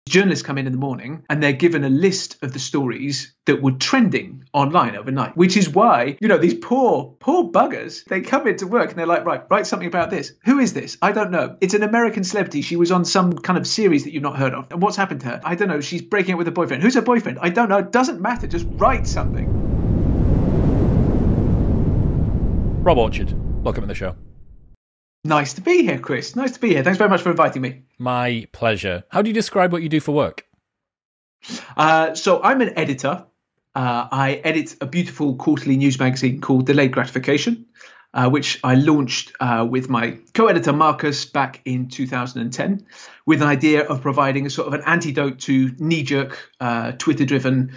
Journalists come in the morning and they're given a list of the stories that were trending online overnight, which is why, these poor buggers, they come into work and they're like, right, write something about this. Who is this? I don't know. It's an American celebrity. She was on some kind of series that you've not heard of. And what's happened to her? I don't know. She's breaking up with a boyfriend. Who's her boyfriend? I don't know. It doesn't matter. Just write something. Rob Orchard, welcome to the show. Nice to be here, Chris. Nice to be here. Thanks very much for inviting me. My pleasure. How do you describe what you do for work? So I'm an editor. I edit a beautiful quarterly news magazine called Delayed Gratification, which I launched with my co-editor Marcus back in 2010 with an idea of providing a sort of an antidote to knee-jerk, Twitter-driven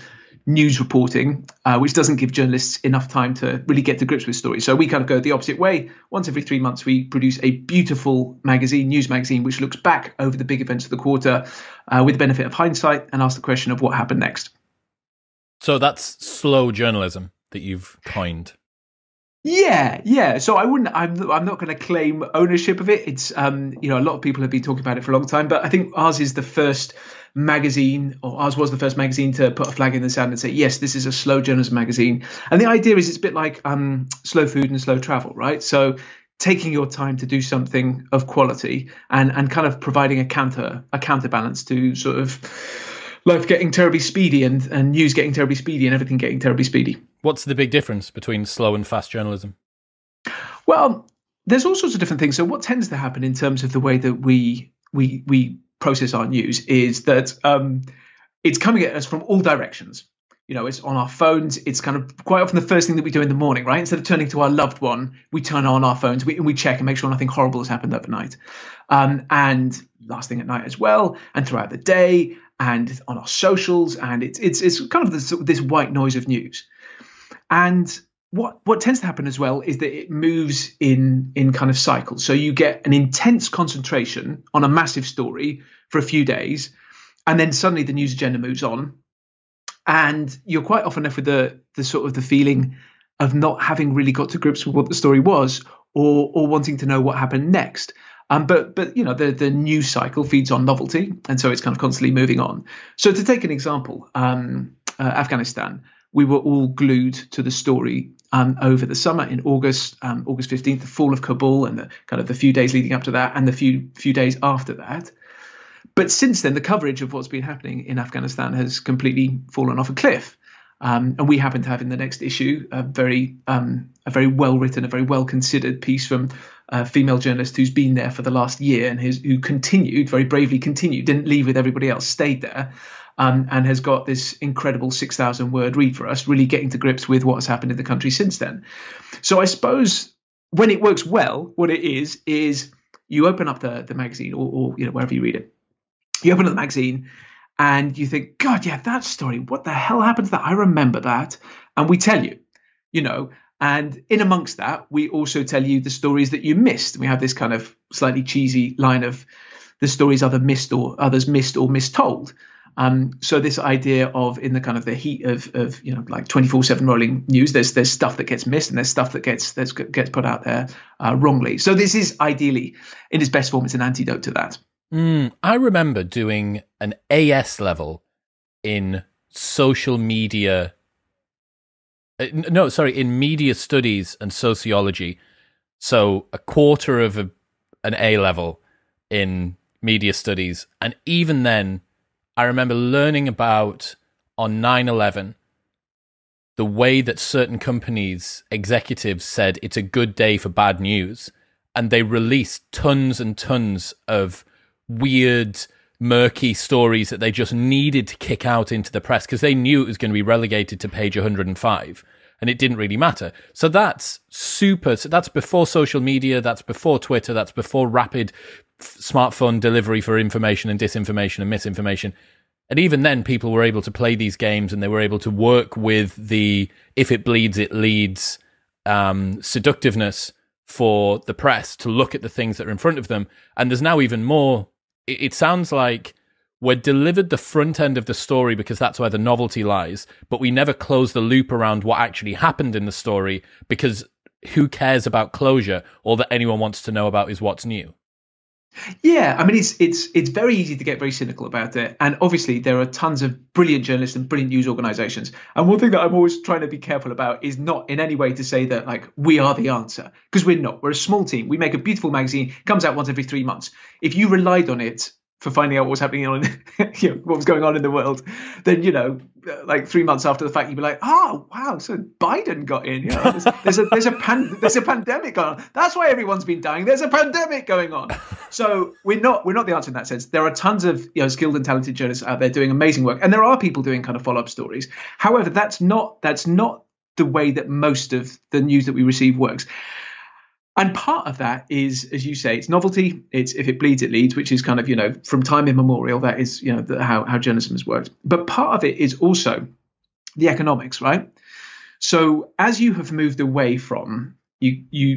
news reporting, which doesn't give journalists enough time to really get to grips with stories. So we kind of go the opposite way. Once every 3 months, we produce a beautiful news magazine, which looks back over the big events of the quarter with the benefit of hindsight and asks the question of what happened next. So that's slow journalism that you've coined. Yeah. So I'm not going to claim ownership of it. It's, a lot of people have been talking about it for a long time, but I think ours is the first magazine, or ours was the first magazine to put a flag in the sand and say, yes, this is a slow journalism magazine. And the idea is it's a bit like slow food and slow travel, right? So taking your time to do something of quality and kind of providing a counterbalance to sort of life getting terribly speedy and news getting terribly speedy and everything getting terribly speedy. What's the big difference between slow and fast journalism? Well, there's all sorts of different things. So what tends to happen in terms of the way that we process our news is that it's coming at us from all directions. It's on our phones. It's kind of quite often the first thing that we do in the morning, right? Instead of turning to our loved one, we turn on our phones. We check and make sure nothing horrible has happened overnight. And last thing at night as well, and throughout the day, and on our socials. And it's kind of this white noise of news. And what tends to happen as well is that it moves in kind of cycles. So you get an intense concentration on a massive story for a few days, and then suddenly the news agenda moves on, and you're quite often left with the sort of the feeling of not having really got to grips with what the story was, or wanting to know what happened next. But the news cycle feeds on novelty, and so it's kind of constantly moving on. So to take an example, Afghanistan. We were all glued to the story over the summer in August 15th, the fall of Kabul, and the few days leading up to that, and the few days after that. But since then, the coverage of what's been happening in Afghanistan has completely fallen off a cliff. And we happen to have in the next issue a very well written, a very well considered piece from a female journalist who's been there for the last year and who very bravely continued, didn't leave with everybody else, stayed there. And has got this incredible 6,000 word read for us, really getting to grips with what has happened in the country since then. So I suppose when it works well, what it is you open up the magazine or wherever you read it. You open up the magazine and you think, God, yeah, that story, what the hell happened to that? I remember that. And we tell you, and in amongst that, we also tell you the stories that you missed. We have this kind of slightly cheesy line of the stories others missed or mistold. So this idea of in the kind of the heat of like 24/7 rolling news, there's stuff that gets missed and there's stuff that gets put out there wrongly. So this is ideally in its best form, it's an antidote to that. I remember doing an AS level in social media. In media studies and sociology. So a quarter of an A level in media studies, and even then. I remember learning about, on 9/11, the way that certain companies' executives said it's a good day for bad news, and they released tons and tons of weird, murky stories that they just needed to kick out into the press because they knew it was going to be relegated to page 105, and it didn't really matter. So that's that's before social media, that's before Twitter, that's before rapid smartphone delivery for information and disinformation and misinformation. And even then, people were able to play these games and they were able to work with the if it bleeds, it leads seductiveness for the press to look at the things that are in front of them. And there's now even more. It sounds like we're delivered the front end of the story because that's where the novelty lies, but we never close the loop around what actually happened in the story because who cares about closure? All that anyone wants to know about is what's new. Yeah, I mean, it's very easy to get very cynical about it, and obviously there are tons of brilliant journalists and brilliant news organisations. And one thing that I'm always trying to be careful about is not in any way to say that like we are the answer, because we're not. We're a small team. We make a beautiful magazine, comes out once every 3 months. If you relied on it for finding out what was happening on, what was going on in the world, then like 3 months after the fact, you'd be like, oh wow, so Biden got in. There's a pandemic on. That's why everyone's been dying. There's a pandemic going on. So we're not the answer in that sense. There are tons of skilled and talented journalists out there doing amazing work, and there are people doing kind of follow-up stories. However, that's not the way that most of the news that we receive works. And part of that is, as you say, it's novelty. It's if it bleeds, it leads, which is kind of, from time immemorial, that is, how journalism has worked. But part of it is also the economics, right? So as you have moved away from, you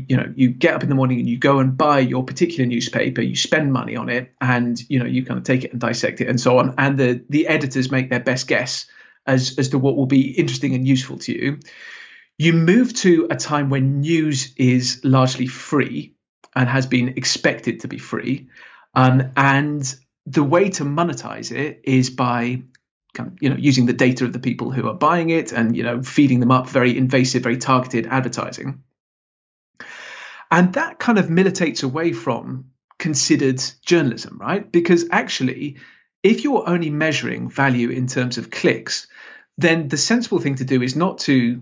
get up in the morning and you go and buy your particular newspaper, you spend money on it, and, you kind of take it and dissect it and so on. And the editors make their best guess as to what will be interesting and useful to you. You move to a time when news is largely free and has been expected to be free. And the way to monetize it is by using the data of the people who are buying it and, feeding them up very invasive, very targeted advertising. And that kind of militates away from considered journalism, right? Because actually, if you're only measuring value in terms of clicks, then the sensible thing to do is not to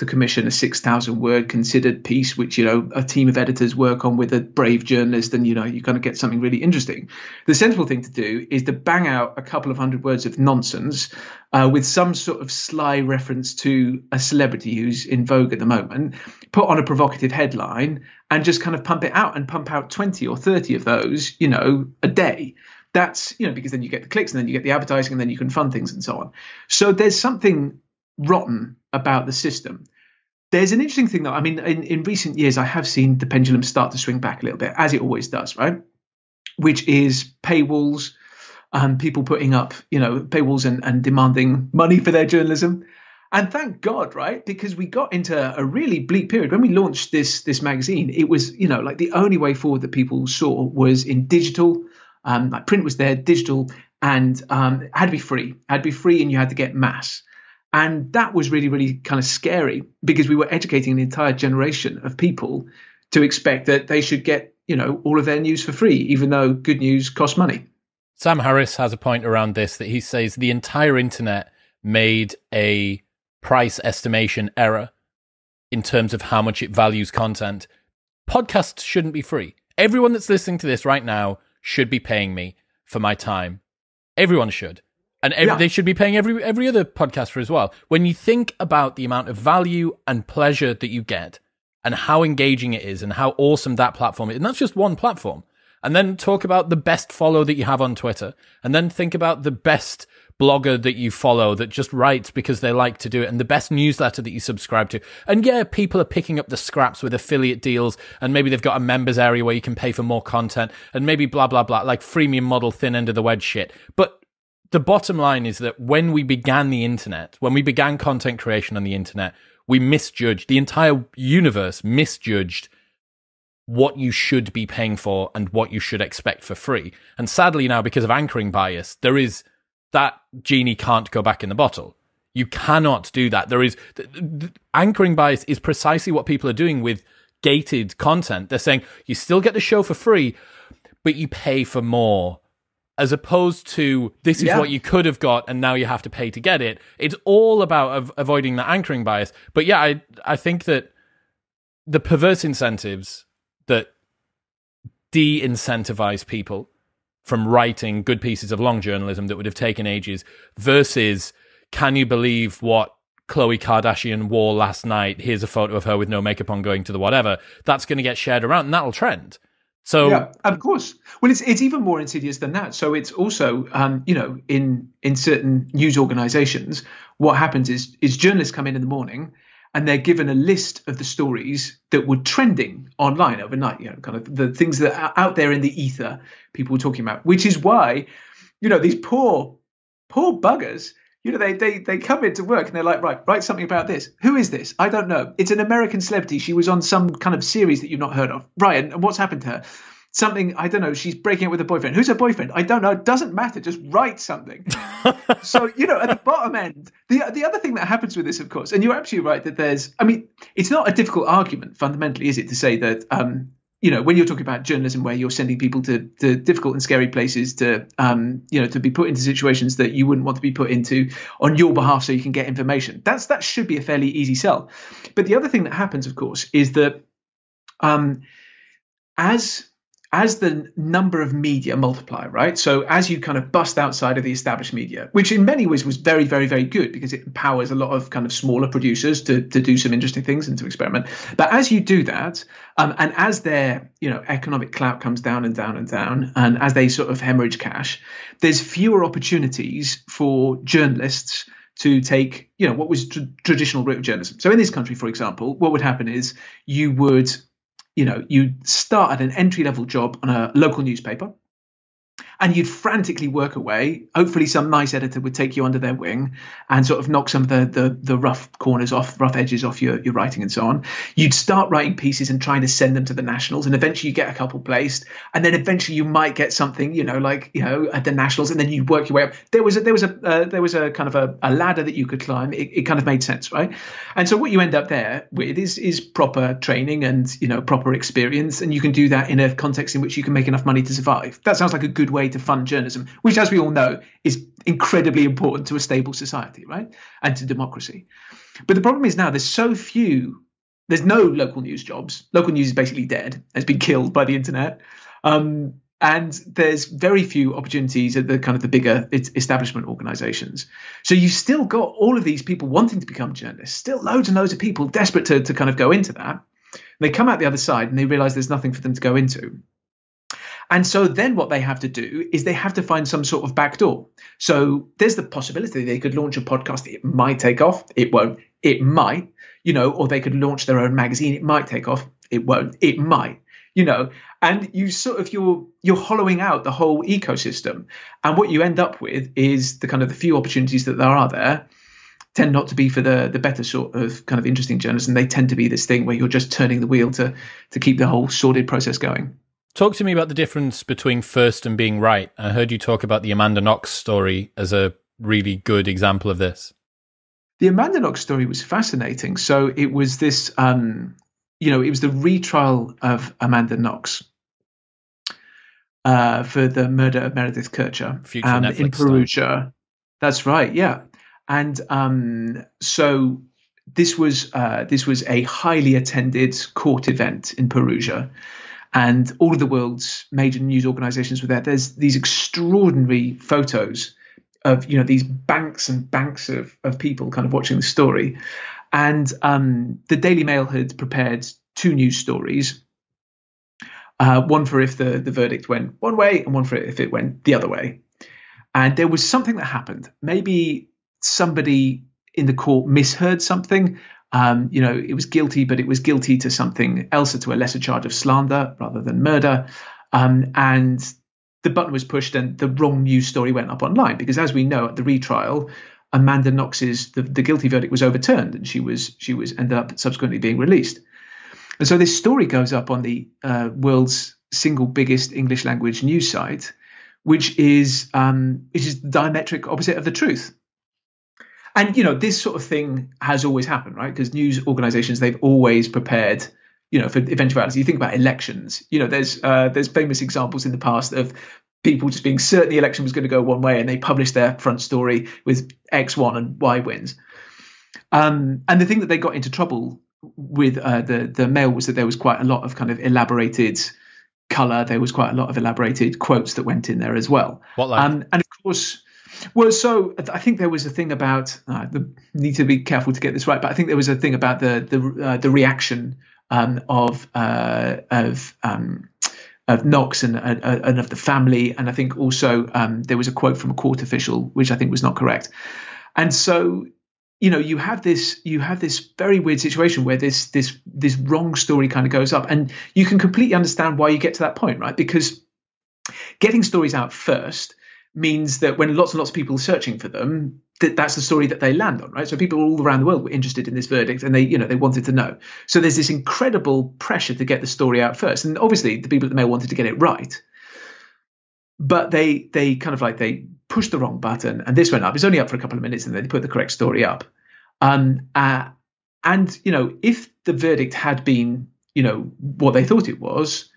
commission a 6,000 word considered piece, which, a team of editors work on with a brave journalist, and, you kind of get something really interesting. The sensible thing to do is to bang out a couple of hundred words of nonsense with some sort of sly reference to a celebrity who's in vogue at the moment, put on a provocative headline, and just kind of pump it out and pump out 20 or 30 of those, a day. That's, because then you get the clicks and then you get the advertising and then you can fund things and so on. So there's something rotten about the system. There's an interesting thing, though. I mean, in recent years, I have seen the pendulum start to swing back a little bit, as it always does, right? Which is paywalls, people putting up, paywalls and demanding money for their journalism. And thank God, right? Because we got into a really bleak period. When we launched this magazine, it was, like the only way forward that people saw was in digital. Like print was there, digital, and had to be free. Had to be free, and you had to get mass. And that was really, really kind of scary, because we were educating an entire generation of people to expect that they should get, all of their news for free, even though good news costs money. Sam Harris has a point around this, that he says the entire internet made a price estimation error in terms of how much it values content. Podcasts shouldn't be free. Everyone that's listening to this right now should be paying me for my time. Everyone should. And they should be paying every other podcaster as well. When you think about the amount of value and pleasure that you get and how engaging it is and how awesome that platform is, and that's just one platform. And then talk about the best follow that you have on Twitter. And then think about the best blogger that you follow that just writes because they like to do it, and the best newsletter that you subscribe to. And yeah, people are picking up the scraps with affiliate deals, and maybe they've got a members area where you can pay for more content, and maybe blah, blah, blah, like freemium model, thin end of the wedge shit. But the bottom line is that when we began the internet, when we began content creation on the internet, we misjudged, the entire universe misjudged what you should be paying for and what you should expect for free. And sadly now, because of anchoring bias, there is that genie can't go back in the bottle. You cannot do that. There is anchoring bias is precisely what people are doing with gated content. They're saying you still get the show for free, but you pay for more, as opposed to this is what you could have got and now you have to pay to get it. It's all about avoiding that anchoring bias. But yeah, I think that the perverse incentives that de-incentivize people from writing good pieces of long journalism that would have taken ages versus, can you believe what Khloe Kardashian wore last night? Here's a photo of her with no makeup on going to the whatever. That's going to get shared around and that'll trend. So yeah, of course. Well, it's even more insidious than that. So it's also, in certain news organizations, what happens is journalists come in the morning and they're given a list of the stories that were trending online overnight, kind of the things that are out there in the ether people were talking about, which is why, these poor buggers, they come into work and they're like, right, write something about this. Who is this? I don't know. It's an American celebrity. She was on some kind of series that you've not heard of. Right, and what's happened to her? something, I don't know, she's breaking up with a boyfriend. Who's her boyfriend? I don't know. It doesn't matter. Just write something. So, at the bottom end, the other thing that happens with this, of course, and you're absolutely right that it's not a difficult argument fundamentally, is it, to say that, when you're talking about journalism where you're sending people to difficult and scary places to be put into situations that you wouldn't want to be put into on your behalf so you can get information. That should be a fairly easy sell. But the other thing that happens, of course, is that as the number of media multiply, right? So as you kind of bust outside of the established media, which in many ways was very, very, very good because it empowers a lot of kind of smaller producers to do some interesting things and to experiment. But as you do that, and as their economic clout comes down and down and down, and as they sort of hemorrhage cash, there's fewer opportunities for journalists to take what was traditional route of journalism. So in this country, for example, what would happen is you'd start at an entry-level job on a local newspaper, and you'd frantically work away. Hopefully some nice editor would take you under their wing and sort of knock some of the rough corners off, rough edges off your writing and so on. You'd start writing pieces and trying to send them to the nationals, and eventually you get a couple placed, and then eventually you might get something, at the nationals, and then you work your way up. There was a kind of a ladder that you could climb. It kind of made sense, right? And so what you end up there with is proper training and proper experience, and you can do that in a context in which you can make enough money to survive. That sounds like a good way to fund journalism, which, as we all know, is incredibly important to a stable society, right? And to democracy. But the problem is now there's no local news jobs. Local news is basically dead. It's been killed by the internet. And there's very few opportunities at the kind of the bigger establishment organizations. So you've still got all of these people wanting to become journalists, still loads and loads of people desperate to kind of go into that. They come out the other side and they realize there's nothing for them to go into. And so then what they have to do is they have to find some sort of backdoor. So there's the possibility they could launch a podcast. It might take off. It won't. It might, or they could launch their own magazine. It might take off. It won't. It might, and you sort of, you're hollowing out the whole ecosystem. And what you end up with is the few opportunities that there are there tend not to be for the better sort of kind of interesting journalism. They tend to be this thing where you're just turning the wheel to keep the whole sordid process going. Talk to me about the difference between first and being right. I heard you talk about the Amanda Knox story as a really good example of this. The Amanda Knox story was fascinating. So it was this, it was the retrial of Amanda Knox for the murder of Meredith Kercher in Perugia. Story. That's right, yeah. And so this was a highly attended court event in Perugia. And all of the world's major news organizations were there. There's these extraordinary photos of, these banks and banks of people kind of watching the story. And the Daily Mail had prepared two news stories, one for if the verdict went one way and one for if it went the other way. And there was something that happened. Maybe somebody in the court misheard something. It was guilty, but it was guilty to something else, to a lesser charge of slander rather than murder. And the button was pushed and the wrong news story went up online because, as we know, at the retrial, Amanda Knox's the guilty verdict was overturned and she was ended up subsequently being released. And so this story goes up on the world's single biggest English language news site, which is the diametric opposite of the truth. And, this sort of thing has always happened, right? Because news organizations, they've always prepared, for eventualities. You think about elections, there's famous examples in the past of people just being certain the election was going to go one way and they published their front story with X won and Y wins. And the thing that they got into trouble with the Mail was that there was quite a lot of kind of elaborated color. There was quite a lot of elaborated quotes that went in there as well. What like? And of course... Well, so I think there was a thing about need to be careful to get this right, but I think there was a thing about the reaction of Knox and of the family, and I think also there was a quote from a court official which I think was not correct, and so you have this very weird situation where this wrong story kind of goes up, and you can completely understand why you get to that point, right? Because getting stories out first means that when lots and lots of people are searching for them, that's the story that they land on, right? So people all around the world were interested in this verdict, and they wanted to know. So there's this incredible pressure to get the story out first, and obviously the people at the Mail wanted to get it right, but they kind of like they pushed the wrong button, and this went up. It's only up for a couple of minutes, and then they put the correct story up. And if the verdict had been what they thought it was,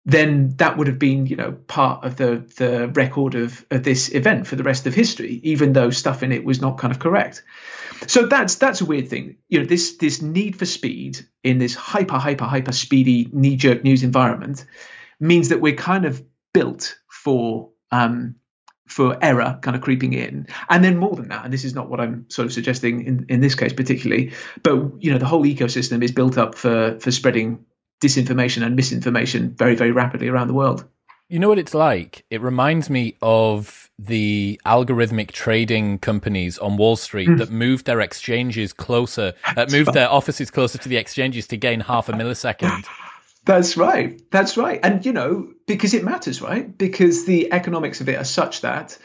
then that would have been, part of the record of this event for the rest of history, even though stuff in it was not kind of correct. So that's a weird thing. This need for speed in this hyper speedy knee-jerk news environment means that we're kind of built for error kind of creeping in. And then more than that, and this is not what I'm sort of suggesting in this case particularly, but the whole ecosystem is built up for spreading disinformation and misinformation very, very rapidly around the world. You know what it's like? It reminds me of the algorithmic trading companies on Wall Street that moved their exchanges closer, moved their offices closer to the exchanges to gain half a millisecond. That's right. And, because it matters, right? Because the economics of it are such that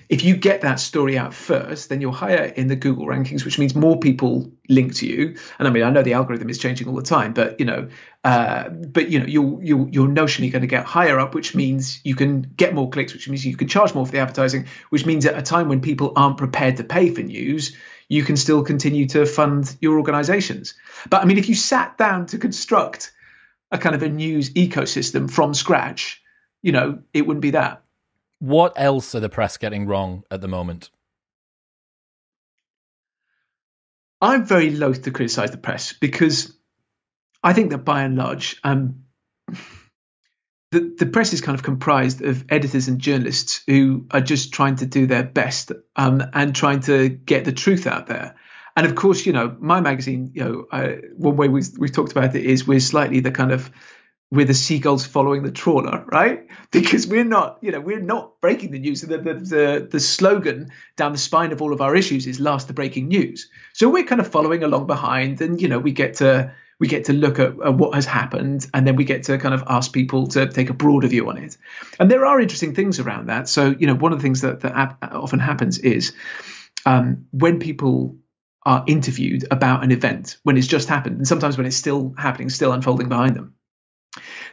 if you get that story out first, then you're higher in the Google rankings, which means more people link to you. And I mean, I know the algorithm is changing all the time, but you're notionally going to get higher up, which means you can get more clicks, which means you can charge more for the advertising, which means at a time when people aren't prepared to pay for news, you can still continue to fund your organizations. But I mean, if you sat down to construct a kind of a news ecosystem from scratch, it wouldn't be that. What else are the press getting wrong at the moment? I'm very loath to criticize the press because I think that by and large, the press is kind of comprised of editors and journalists who are just trying to do their best and trying to get the truth out there. And of course, my magazine, one way we've talked about it is we're slightly we're the seagulls following the trawler, right? Because we're not breaking the news. The slogan down the spine of all of our issues is "Last the breaking news." So we're kind of following along behind, and we get to look at what has happened, and then we get to kind of ask people to take a broader view on it. And there are interesting things around that. So one of the things that often happens is when people are interviewed about an event when it's just happened, and sometimes when it's still happening, still unfolding behind them,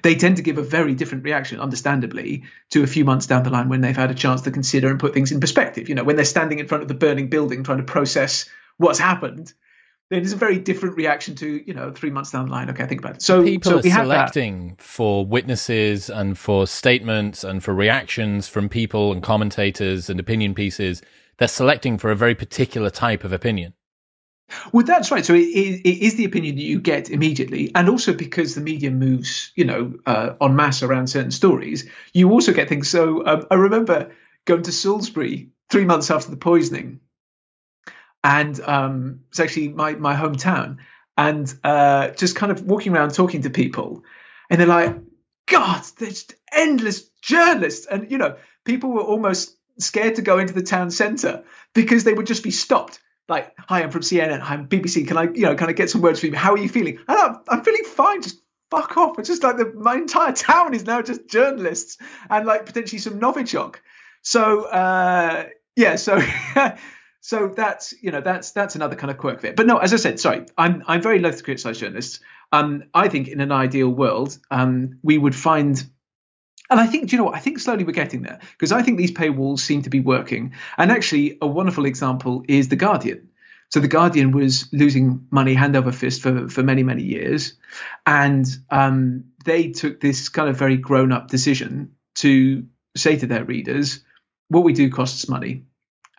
they tend to give a very different reaction, understandably, to a few months down the line when they've had a chance to consider and put things in perspective. When they're standing in front of the burning building trying to process what's happened, then there's a very different reaction to 3 months down the line. Okay, think about it. So people are we selecting for witnesses and for statements and for reactions from people and commentators and opinion pieces. They're selecting for a very particular type of opinion. Well, that's right. So it is the opinion that you get immediately. And also because the media moves, en masse around certain stories, you also get things. So I remember going to Salisbury 3 months after the poisoning. And it's actually my hometown. And just kind of walking around talking to people. And they're like, God, there's endless journalists. And, people were almost scared to go into the town centre because they would just be stopped. Like, hi, I'm from CNN. I'm BBC. Can I, kind of get some words for you? How are you feeling? I'm feeling fine. Just fuck off. It's just like my entire town is now just journalists and like potentially some Novichok. So, so that's another kind of quirk of it. But no, as I said, sorry, I'm very loath to criticize journalists. I think in an ideal world, we would find. And I think, I think slowly we're getting there because I think these paywalls seem to be working. And actually, a wonderful example is The Guardian. So The Guardian was losing money hand over fist for many, many years. And they took this kind of very grown up decision to say to their readers, what we do costs money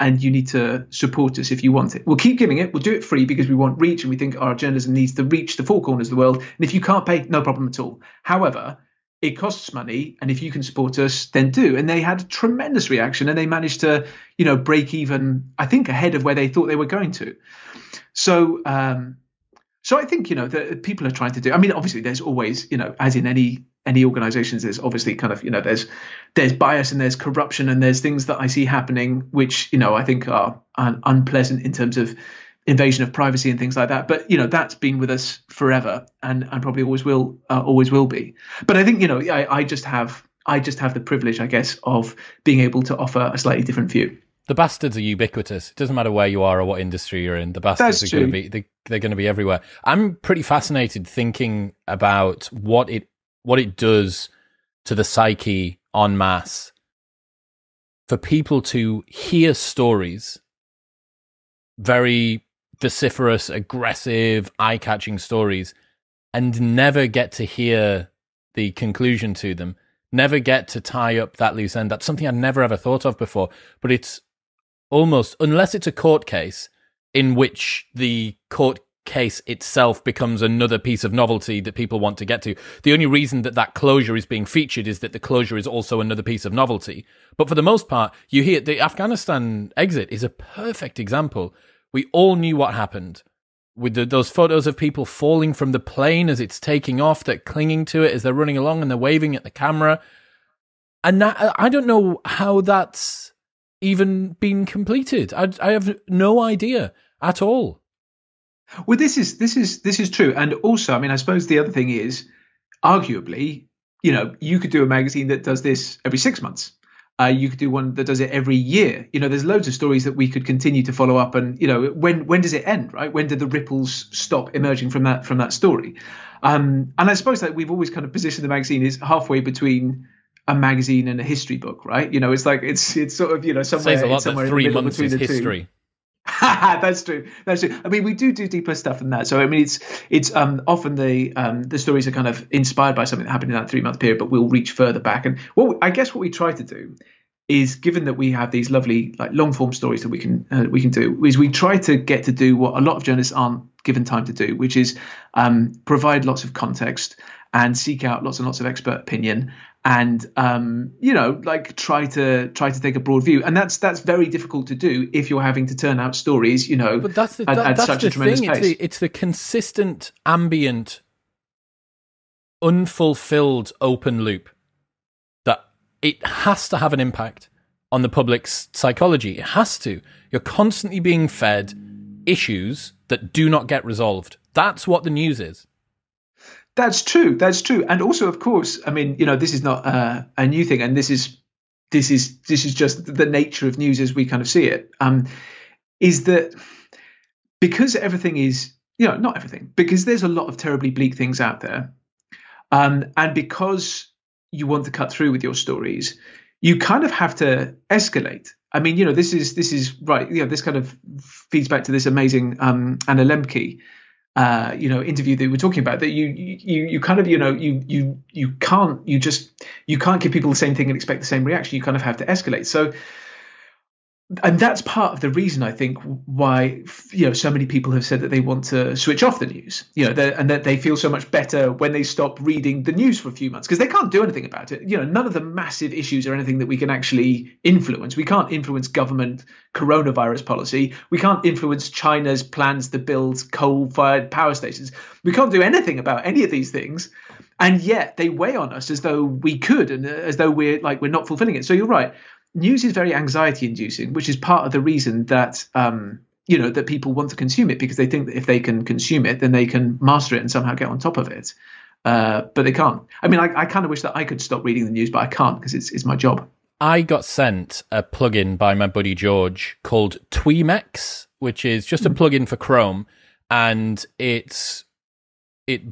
and you need to support us if you want it. We'll keep giving it. We'll do it free because we want reach and we think our journalism needs to reach the four corners of the world. And if you can't pay, no problem at all. However, it costs money, and if you can support us, then do. And they had a tremendous reaction, and they managed to, break even, I think, ahead of where they thought they were going to. So, so I think, that people are trying to do. I mean, obviously, there's always, as in any organizations, there's obviously kind of, there's bias and there's corruption and there's things that I see happening, which, I think are unpleasant in terms of invasion of privacy and things like that. But that's been with us forever and probably always will be. But I think I just have the privilege, I guess, of being able to offer a slightly different view. the bastards are ubiquitous. It doesn't matter where you are or what industry you're in. The bastards are going to be they're going to be everywhere. I'm pretty fascinated thinking about what it does to the psyche en masse for people to hear stories, very vociferous, aggressive, eye-catching stories, and never get to hear the conclusion to them, never get to tie up that loose end. That's something I'd never ever thought of before. But it's almost, unless it's a court case in which the court case itself becomes another piece of novelty that people want to get to. The only reason that closure is being featured is that the closure is also another piece of novelty. But for the most part, you hear the Afghanistan exit is a perfect example. We all knew what happened with those photos of people falling from the plane as it's taking off, they're clinging to it as they're running along and they're waving at the camera. And that, I don't know how that's even been completed. I have no idea at all. Well, this is true. And also, I mean, I suppose the other thing is, arguably, you could do a magazine that does this every 6 months. You could do one that does it every year. There's loads of stories that we could continue to follow up. And, when does it end, right? When do the ripples stop emerging from that story? And I suppose that we've always kind of positioned the magazine as halfway between a magazine and a history book, right? It's like it's sort of, somewhere, says a lot somewhere that in the 3 middle months between is the history. two. That's true. I mean, we do deeper stuff than that. So I mean, it's often the stories are kind of inspired by something that happened in that 3 month period, but we'll reach further back. And I guess what we try to do is, given that we have these lovely like long form stories that we can do, is we try to get to do what a lot of journalists aren't given time to do, which is provide lots of context and seek out lots and lots of expert opinion, and like try to take a broad view. And that's very difficult to do if you're having to turn out stories, but that's at such a tremendous pace. It's the consistent, ambient, unfulfilled open loop that it has to have an impact on the public's psychology. It has to. You're constantly being fed issues that do not get resolved. That's what the news is. That's true. And also, of course, I mean, this is not a new thing, and this is just the nature of news as we kind of see it. Is that because everything is, not everything, because there's a lot of terribly bleak things out there, and because you want to cut through with your stories, you kind of have to escalate. I mean, this is right. This kind of feeds back to this amazing Anna Lemke interview that we were talking about, that you kind of, you can't give people the same thing and expect the same reaction. You kind of have to escalate. So, and that's part of the reason, I think, why, so many people have said that they want to switch off the news, and that they feel so much better when they stop reading the news for a few months, because they can't do anything about it. None of the massive issues are anything that we can actually influence. We can't influence government coronavirus policy. We can't influence China's plans to build coal-fired power stations. We can't do anything about any of these things. And yet they weigh on us as though we could, and as though we're not fulfilling it. So you're right. News is very anxiety inducing, which is part of the reason that, that people want to consume it, because they think that if they can consume it, then they can master it and somehow get on top of it. But they can't. I mean, I kind of wish that I could stop reading the news, but I can't, because it's my job. I got sent a plugin by my buddy George called Twemex, which is just a plugin for Chrome. And it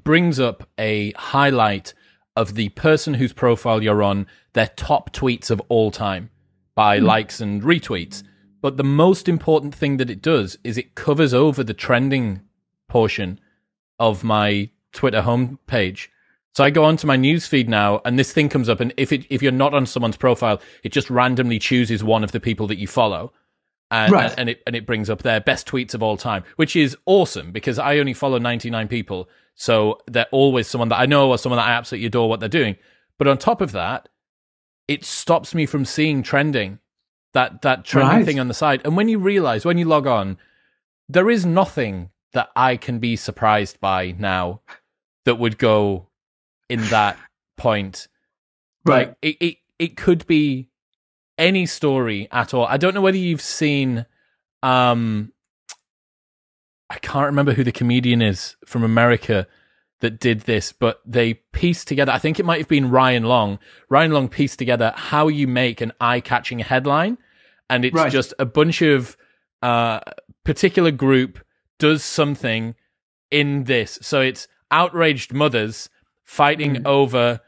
brings up a highlight of the person whose profile you're on, their top tweets of all time, by likes and retweets. But the most important thing that it does is it covers over the trending portion of my Twitter homepage. So I go onto my newsfeed now, and this thing comes up, and if you're not on someone's profile, it just randomly chooses one of the people that you follow, and right. and it brings up their best tweets of all time, which is awesome, because I only follow 99 people, so they're always someone that I know or someone that I absolutely adore what they're doing. But on top of that, it stops me from seeing trending, that trending thing on the side. And when you realize, when you log on, there is nothing that I can be surprised by now that would go in that point. Right. Like it could be any story at all. I don't know whether you've seen, I can't remember who the comedian is from America that did this, but they pieced together, I think it might have been Ryan Long. Ryan Long pieced together how you make an eye-catching headline, and it's Right. just a bunch of particular group does something in this. So it's outraged mothers fighting over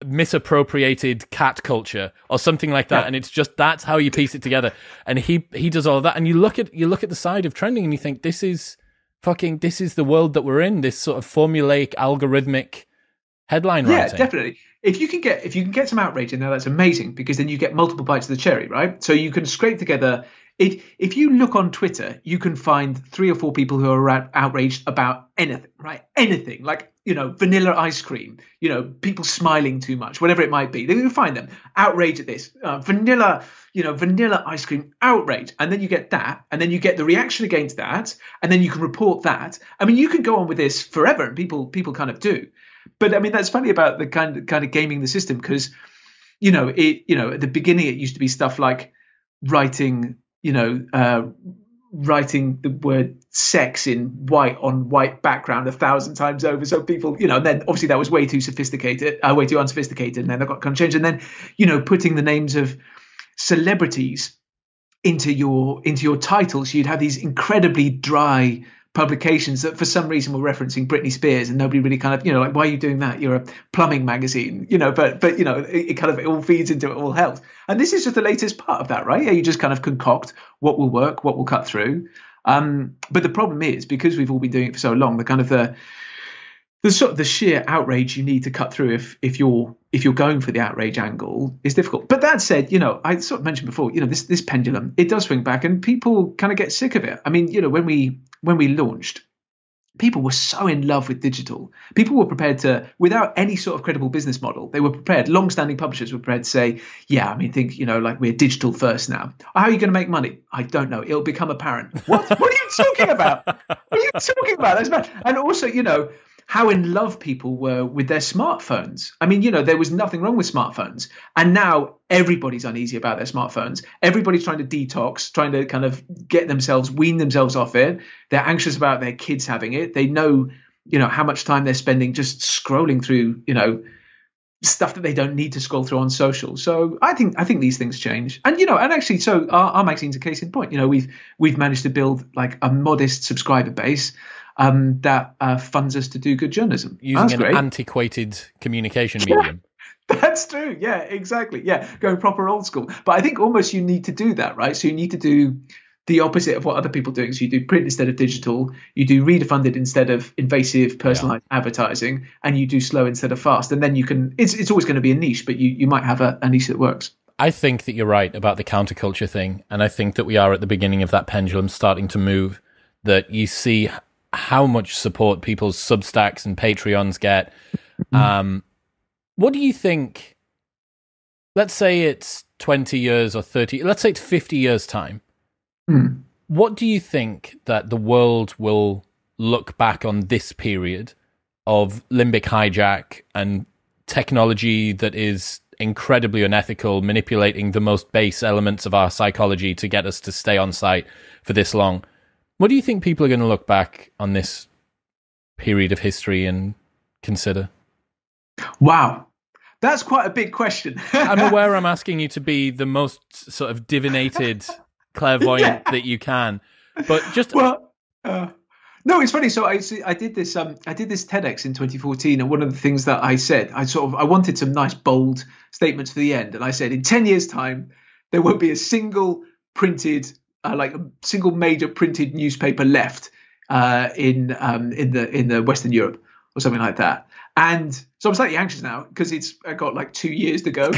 misappropriated cat culture or something like that, and it's just that's how you piece it together. And he does all of that, and you look at the side of trending, and you think this is the world that we're in. This sort of formulaic, algorithmic headline writing. Yeah, definitely. If you can get some outrage in there, that's amazing, because then you get multiple bites of the cherry, right? So you can scrape together. If you look on Twitter, you can find 3 or 4 people who are outraged about anything, right? Anything, like, vanilla ice cream, people smiling too much, whatever it might be. Then you find them outraged at this vanilla ice cream outrage, and then you get that, and then you get the reaction against that, and then you can report that. I mean, you can go on with this forever, and people kind of do. But I mean, that's funny about the kind of gaming the system, because at the beginning it used to be stuff like writing the word sex in white on white background 1,000 times over, so people, and then obviously that was way too unsophisticated, and then that got kind of changed, and then putting the names of celebrities into your titles. You'd have these incredibly dry publications that for some reason were referencing Britney Spears, and nobody really kind of, like, why are you doing that? You're a plumbing magazine, but it kind of, it all feeds into it, all helps. And this is just the latest part of that, right? Yeah, you just kind of concoct what will work, what will cut through. But the problem is, because we've all been doing it for so long, the kind of the sheer outrage you need to cut through if you're going for the outrage angle is difficult. But that said, I sort of mentioned before, this pendulum, it does swing back, and people kind of get sick of it. I mean, when we launched, people were so in love with digital. People were prepared to, without any sort of credible business model, they were prepared, long-standing publishers were prepared to say, yeah, I mean, think, like, we're digital first now. How are you going to make money? I don't know. It'll become apparent. What are you talking about? What are you talking about? That's bad. And also, how in love people were with their smartphones. I mean, there was nothing wrong with smartphones. And now everybody's uneasy about their smartphones. Everybody's trying to detox, trying to kind of wean themselves off it. They're anxious about their kids having it. They know, how much time they're spending just scrolling through, stuff that they don't need to scroll through on social. So I think these things change. And, and actually, so our magazine's a case in point. We've managed to build like a modest subscriber base that funds us to do good journalism. Using an antiquated communication medium. That's true. Yeah, exactly. Yeah, going proper old school. But I think almost you need to do that, right? So you need to do the opposite of what other people are doing. So you do print instead of digital. You do reader funded instead of invasive personalized advertising, and you do slow instead of fast. And then you can. It's always going to be a niche, but you might have a niche that works. I think that you're right about the counterculture thing, and I think that we are at the beginning of that pendulum starting to move. That you see how much support people's Substacks and Patreons get. What do you think? Let's say it's 20 years or 30. Let's say it's 50 years' time. What do you think that the world will look back on this period of limbic hijack and technology that is incredibly unethical, manipulating the most base elements of our psychology to get us to stay on site for this long? What do you think people are going to look back on this period of history and consider? Wow. That's quite a big question. I'm aware I'm asking you to be the most sort of divinated, clairvoyant that you can, but just... Well, no, it's funny. So I did this TEDx in 2014, and one of the things that I said, I wanted some nice bold statements for the end, and I said, in 10 years' time, there won't be a single printed, like a single major printed newspaper left in the Western Europe or something like that. And so I'm slightly anxious now because I got like 2 years to go.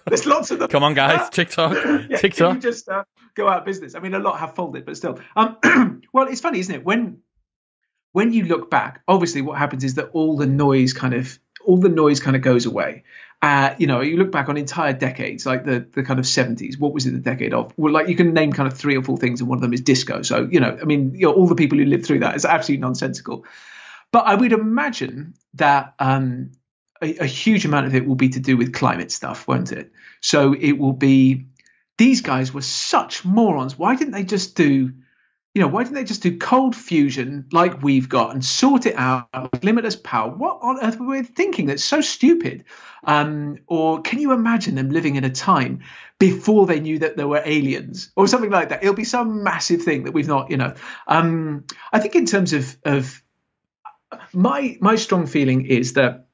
There's lots of them. Come on, guys, TikTok. Can you just go out of business? I mean, a lot have folded, but still. Well, it's funny, isn't it? When you look back, obviously, what happens is that all the noise kind of goes away. You look back on entire decades, like the kind of 70s. What was it the decade of? Well, like you can name kind of 3 or 4 things, and one of them is disco. So all the people who lived through that is absolutely nonsensical. But I would imagine that a huge amount of it will be to do with climate stuff, won't it? So it will be, these guys were such morons. Why didn't they just do why didn't they just do cold fusion like we've got and sort it out with limitless power? What on earth were we thinking? That's so stupid. Or can you imagine them living in a time before they knew that there were aliens or something like that? It'll be some massive thing that we've not, I think in terms of my strong feeling is that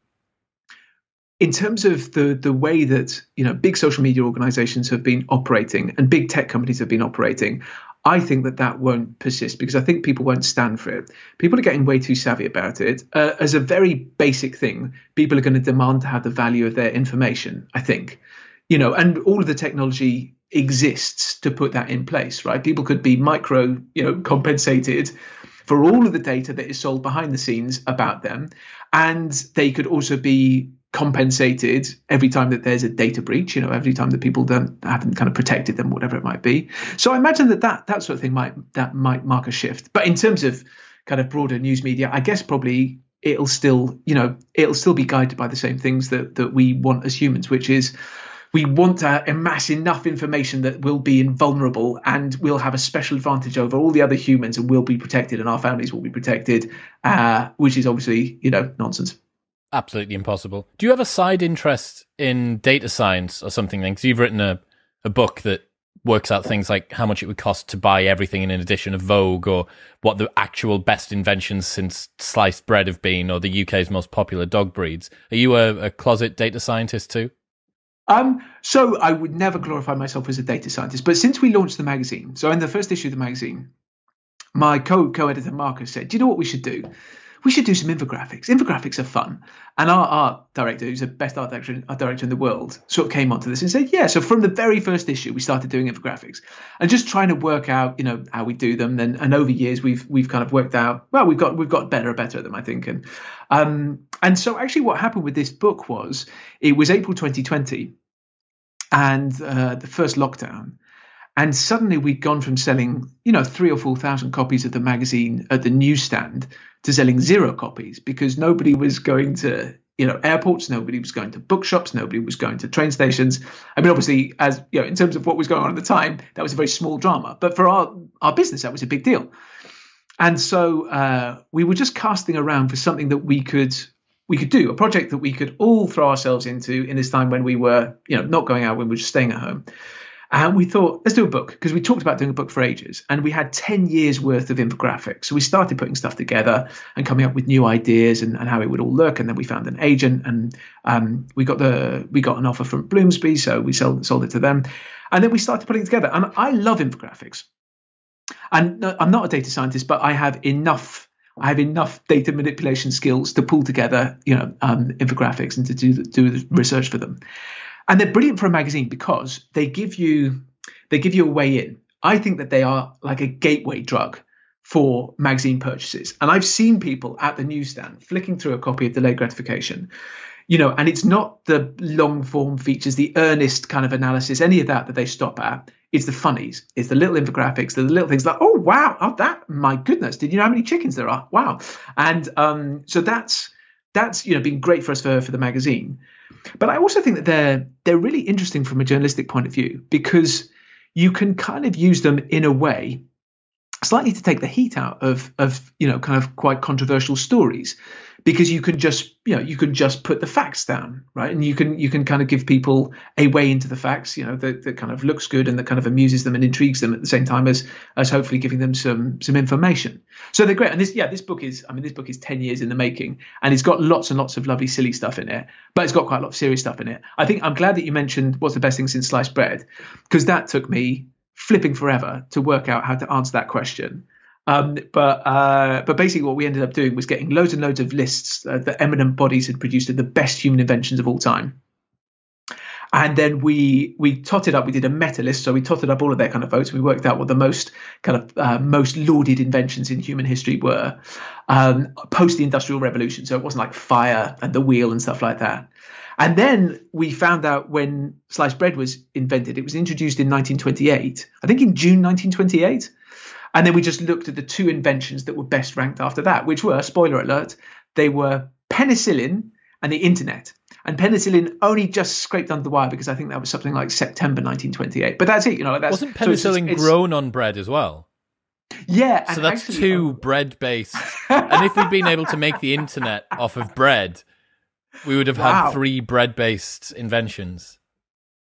in terms of the way that, big social media organizations have been operating and big tech companies have been operating, I think that won't persist because I think people won't stand for it. People are getting way too savvy about it. As a very basic thing, people are going to demand to have the value of their information, I think, and all of the technology exists to put that in place, right? People could be compensated for all of the data that is sold behind the scenes about them. And they could also be compensated every time that there's a data breach, every time that people haven't kind of protected them, whatever it might be. So I imagine that sort of thing might mark a shift. But in terms of kind of broader news media, I guess probably it'll still be guided by the same things that we want as humans, which is we want to amass enough information that we'll be invulnerable and we'll have a special advantage over all the other humans and we'll be protected and our families will be protected, which is obviously, nonsense. Absolutely impossible. Do you have a side interest in data science or something then? Because you've written a book that works out things like how much it would cost to buy everything in an edition of Vogue, or what the actual best inventions since sliced bread have been, or the UK's most popular dog breeds. Are you a closet data scientist too? So I would never glorify myself as a data scientist, but since we launched the magazine, so in the first issue of the magazine, my co-editor Marcus said, do you know what we should do? We should do some infographics. Infographics are fun. And our art director, who's the best art director in the world, sort of came onto this and said, yeah. So from the very first issue, we started doing infographics and just trying to work out, how we do them. And over years, we've kind of worked out, well, we've got better at them, I think. And so actually what happened with this book was it was April 2020 and the first lockdown. And suddenly we'd gone from selling, 3,000 or 4,000 copies of the magazine at the newsstand to selling 0 copies because nobody was going to, airports, nobody was going to bookshops, nobody was going to train stations. I mean, obviously, as in terms of what was going on at the time, that was a very small drama. But for our business, that was a big deal. And so we were just casting around for something that we could do, a project that we could all throw ourselves into in this time when we were, not going out, when we were just staying at home. And we thought, let's do a book, because we talked about doing a book for ages. And we had 10 years worth of infographics. So we started putting stuff together and coming up with new ideas and how it would all look. And then we found an agent and we got an offer from Bloomsbury. So we sold it to them. And then we started putting it together. And I love infographics. And I'm not a data scientist, but I have enough data manipulation skills to pull together, infographics and to do the research for them. And they're brilliant for a magazine because they give you a way in. I think that they are like a gateway drug for magazine purchases. And I've seen people at the newsstand flicking through a copy of Delayed Gratification, and it's not the long form features, the earnest kind of analysis, any of that they stop at. It's the funnies. It's the little infographics, the little things like, oh, wow, my goodness, did you know how many chickens there are? Wow. And so that's been great for us for the magazine. But I also think that they're really interesting from a journalistic point of view because you can kind of use them in a way slightly to take the heat out of kind of quite controversial stories, because you can just put the facts down, right? And you can kind of give people a way into the facts, that kind of looks good and that kind of amuses them and intrigues them at the same time as hopefully giving them some information. So they're great. And this book is 10 years in the making, and it's got lots and lots of lovely silly stuff in it, but it's got quite a lot of serious stuff in it. I think I'm glad that you mentioned what's the best thing since sliced bread, because that took me flipping forever to work out how to answer that question. But basically what we ended up doing was getting loads and loads of lists that eminent bodies had produced of the best human inventions of all time. And then we totted up, we did a meta list. So we totted up all of their kind of votes. We worked out what the most kind of most lauded inventions in human history were post the Industrial Revolution. So it wasn't like fire and the wheel and stuff like that. And then we found out when sliced bread was invented, it was introduced in 1928, I think in June 1928. And then we just looked at the 2 inventions that were best ranked after that, which were, spoiler alert, they were penicillin and the internet. And penicillin only just scraped under the wire because I think that was something like September 1928. But that's it, Wasn't penicillin grown on bread as well? Yeah, So and that's actually, two bread-based. And if we'd been able to make the internet off of bread, we would have had 3 bread-based inventions.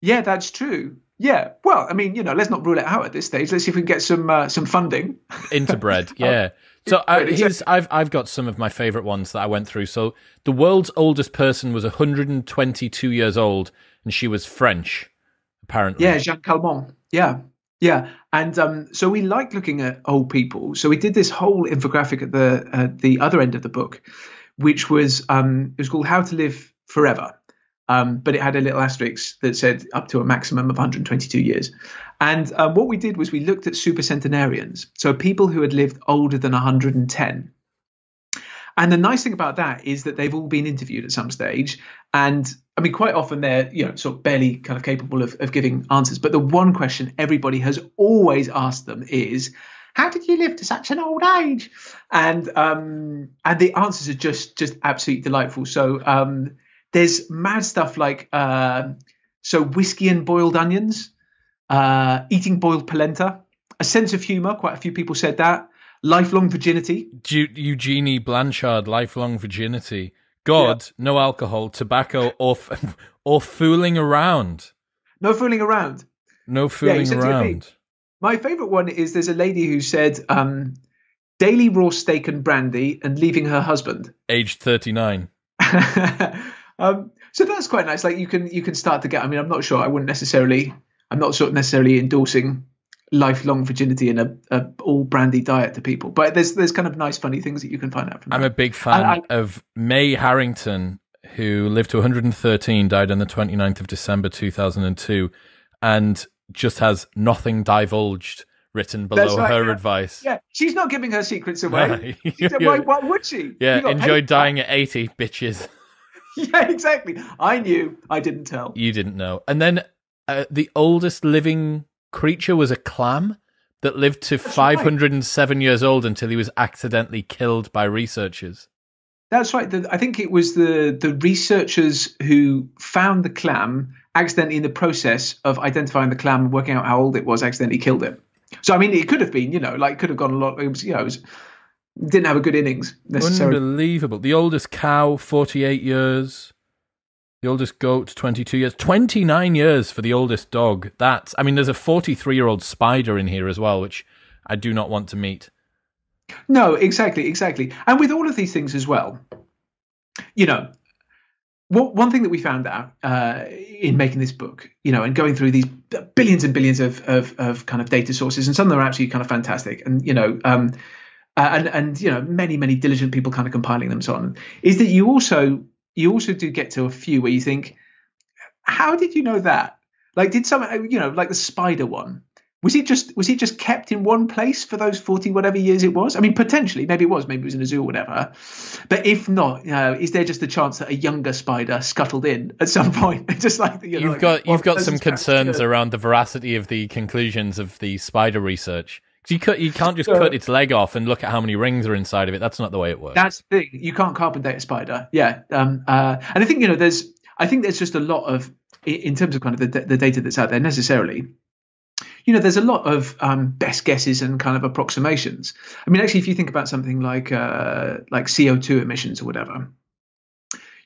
Yeah, that's true. Yeah. Well, I mean, let's not rule it out at this stage. Let's see if we can get some funding into bread. Yeah. So I've got some of my favorite ones that I went through. So the world's oldest person was 122 years old, and she was French, apparently. Yeah, Jeanne Calment. Yeah. Yeah. And so we like looking at old people. So we did this whole infographic at the other end of the book, which was it was called How to Live Forever. But it had a little asterisk that said up to a maximum of 122 years. And what we did was we looked at supercentenarians, so people who had lived older than 110. And the nice thing about that is that they've all been interviewed at some stage. And I mean, quite often they're sort of barely kind of capable of giving answers. But the one question everybody has always asked them is, how did you live to such an old age? And the answers are just absolutely delightful. So there's mad stuff like whiskey and boiled onions, eating boiled polenta, a sense of humor. Quite a few people said that. Lifelong virginity. Eugenie Blanchard, lifelong virginity. God, yeah. No alcohol, tobacco, or fooling around. No fooling around. No fooling around. My favourite one is there's a lady who said daily raw steak and brandy and leaving her husband. Aged 39. So that's quite nice. Like you can start to get. I mean, I'm not sure. I'm not sort of necessarily endorsing lifelong virginity in a all brandy diet to people, but there's kind of nice, funny things that you can find out from. I'm a big fan of May Harrington, who lived to 113, died on the 29th of December 2002, and just has nothing divulged written below her advice. Yeah, she's not giving her secrets away. Why would she? Yeah, enjoy dying at 80, bitches. Yeah, exactly. I knew. I didn't tell. You didn't know. And then the oldest living creature was a clam that lived to 507 years old until he was accidentally killed by researchers. That's right. I think it was the researchers who found the clam accidentally in the process of identifying the clam and working out how old it was, accidentally killed it. So, I mean, it could have been, could have gone a lot. It was, didn't have a good innings necessarily. Unbelievable. The oldest cow, 48 years. The oldest goat, 22 years. 29 years for the oldest dog. There's a 43-year-old spider in here as well, which I do not want to meet. No, exactly. And with all of these things as well, one thing that we found out in making this book, and going through these billions and billions of kind of data sources, and some of them are absolutely kind of fantastic, and many, many diligent people kind of compiling them, so on, is that you also do get to a few where you think, how did you know that? Like, did someone, like the spider one, was it just kept in one place for those 40 whatever years it was? I mean, potentially, maybe it was in a zoo or whatever. But if not, is there just a chance that a younger spider scuttled in at some point? Just like you've got some concerns around the veracity of the conclusions of the spider research. You can't just cut its leg off and look at how many rings are inside of it. That's not the way it works. That's the thing. You can't carbon date a spider. Yeah. And I think, there's just a lot of, in terms of kind of the data that's out there necessarily, there's a lot of best guesses and kind of approximations. I mean, actually, if you think about something like CO2 emissions or whatever,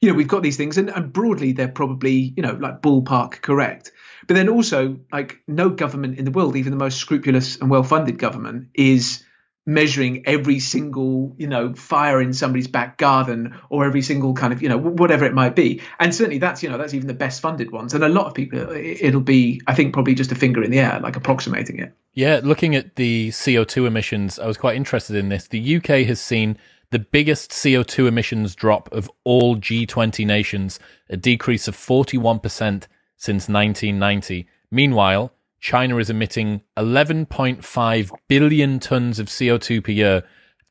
we've got these things and broadly they're probably, like ballpark correct. But then also, like, no government in the world, even the most scrupulous and well-funded government, is measuring every single, fire in somebody's back garden or every single kind of, whatever it might be. And certainly that's even the best funded ones. And a lot of people, it'll be, I think, probably just a finger in the air, like approximating it. Yeah, looking at the CO2 emissions, I was quite interested in this. The UK has seen the biggest CO2 emissions drop of all G20 nations, a decrease of 41% since 1990. Meanwhile, China is emitting 11.5 billion tons of CO2 per year,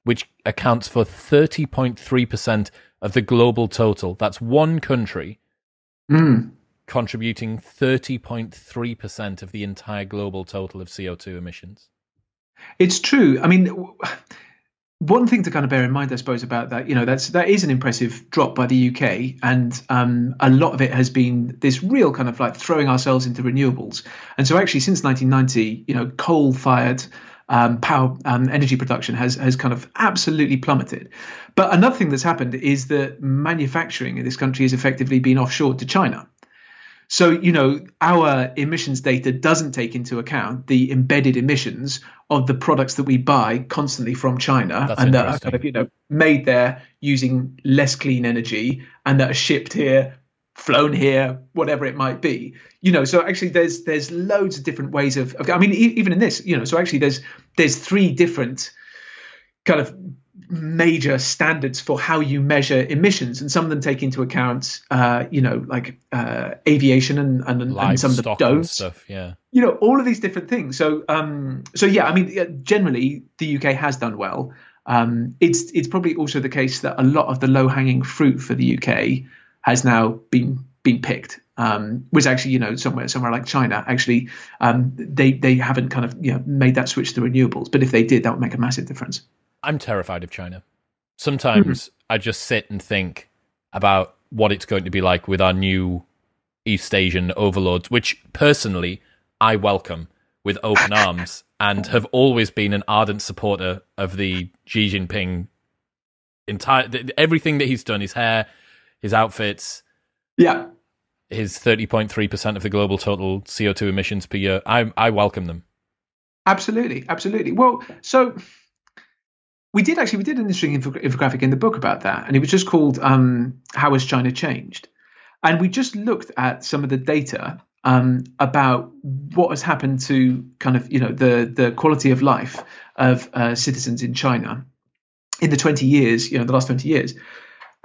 which accounts for 30.3% of the global total. That's one country contributing 30.3% of the entire global total of CO2 emissions. It's true. I mean, one thing to kind of bear in mind, I suppose, about that, that is an impressive drop by the UK, and a lot of it has been this real kind of like throwing ourselves into renewables. And so actually since 1990, coal-fired power energy production has kind of absolutely plummeted. But another thing that's happened is that manufacturing in this country has effectively been offshored to China. So, our emissions data doesn't take into account the embedded emissions of the products that we buy constantly from China. That's and that are kind of, made there using less clean energy, and that are shipped here, flown here, whatever it might be. So actually there's loads of different ways of I mean, even in this, so actually there's three different kind of major standards for how you measure emissions, and some of them take into account like aviation and some of them don't, and stuff, all of these different things. So yeah, I mean, generally the UK has done well. It's probably also the case that a lot of the low-hanging fruit for the UK has now been picked, which actually, somewhere like China, actually, they haven't kind of made that switch to renewables. But if they did, that would make a massive difference. I'm terrified of China. Sometimes I just sit and think about what it's going to be like with our new East Asian overlords, which personally I welcome with open arms and have always been an ardent supporter of the Xi Jinping everything that he's done, his hair, his outfits, his 30.3% of the global total CO2 emissions per year. I welcome them. Absolutely. Well, so we did an interesting infographic in the book about that, and it was just called "How Has China Changed?" And we just looked at some of the data about what has happened to kind of the quality of life of citizens in China in the 20 years, the last 20 years.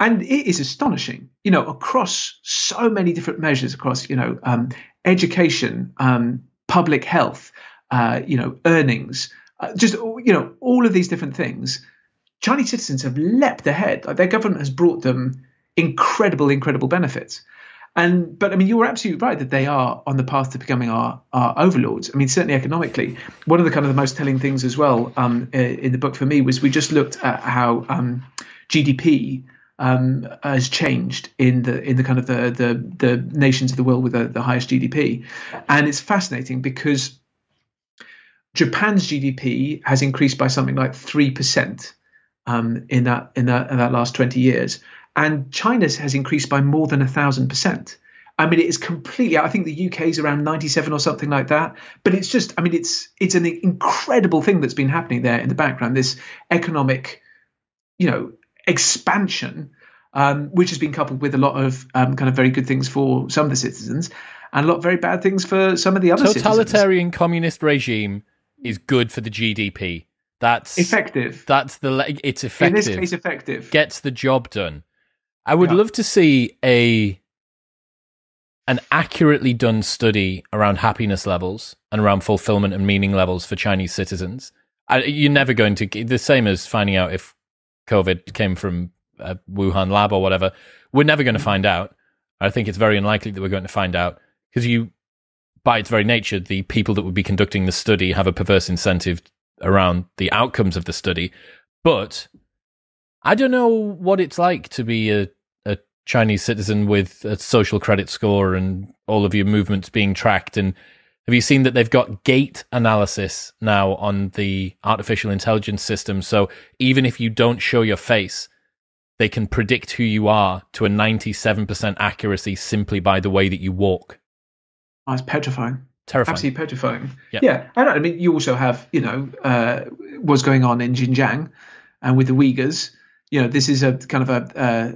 And it is astonishing, across so many different measures, across, education, public health, earnings, just, all of these different things. Chinese citizens have leapt ahead. Like, their government has brought them incredible benefits. But I mean, you were absolutely right that they are on the path to becoming our overlords. I mean, certainly economically. One of the kind of the most telling things as well in the book for me was we just looked at how GDP has changed in the kind of the nations of the world with the highest GDP, and it's fascinating because Japan's GDP has increased by something like 3% in that last 20 years. And China's has increased by more than 1,000%. I mean, it is completely. I think the UK is around 97 or something like that. But it's just. I mean, it's an incredible thing that's been happening there in the background. This economic, expansion, which has been coupled with a lot of kind of very good things for some of the citizens, and a lot of very bad things for some of the other citizens. Totalitarian communist regime is good for the GDP. That's effective. It's effective. In this case, effective. Gets the job done. I would love to see an accurately done study around happiness levels and around fulfillment and meaning levels for Chinese citizens. You're never going to, the same as finding out if COVID came from a Wuhan lab or whatever. We're never going to find out. I think it's very unlikely that we're going to find out because by its very nature, the people that would be conducting the study have a perverse incentive around the outcomes of the study. But I don't know what it's like to be a Chinese citizen with a social credit score and all of your movements being tracked. And have you seen that they've got gait analysis now on the artificial intelligence system? So even if you don't show your face, they can predict who you are to a 97% accuracy simply by the way that you walk. Oh, it's petrifying. Terrifying. Absolutely petrifying. Yeah. I mean, you also have, what's going on in Xinjiang and with the Uyghurs. This is a kind of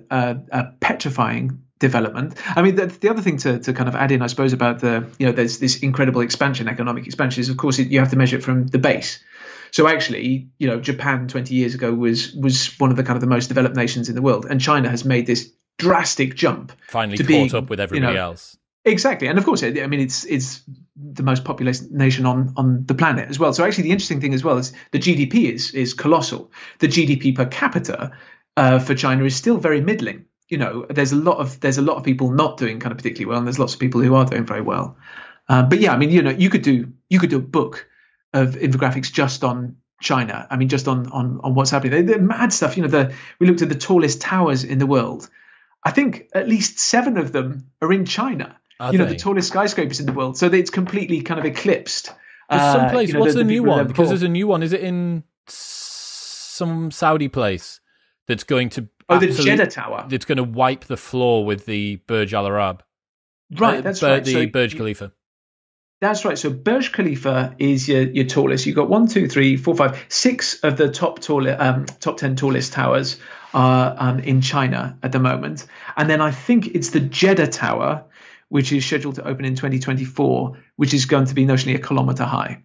a petrifying development. I mean, the other thing to kind of add in, I suppose, about there's this incredible expansion, economic expansion, is, of course, you have to measure it from the base. So actually, Japan 20 years ago was one of the kind of the most developed nations in the world, and China has made this drastic jump. Finally caught up with everybody else. Exactly. And of course, I mean, it's the most populous nation on the planet as well. So actually, the interesting thing as well is the GDP is colossal. The GDP per capita for China is still very middling. There's a lot of people not doing kind of particularly well, and there's lots of people who are doing very well. But yeah, I mean, you could do a book of infographics just on China. I mean, just on what's happening. They're mad stuff. We looked at the tallest towers in the world. I think at least 7 of them are in China. The tallest skyscrapers in the world. So it's completely kind of eclipsed There's some place. What's the new people one? there Because before. there's a new one. Is it in some Saudi place that's going to the Jeddah Tower. It's going to wipe the floor with the Burj Al Arab. Right, that's right. The Burj Khalifa. That's right. So Burj Khalifa is your tallest. You've got 1, 2, 3, 4, 5, 6 of the top 10 tallest towers are in China at the moment. And then I think it's the Jeddah Tower, which is scheduled to open in 2024, which is going to be notionally 1 kilometer high.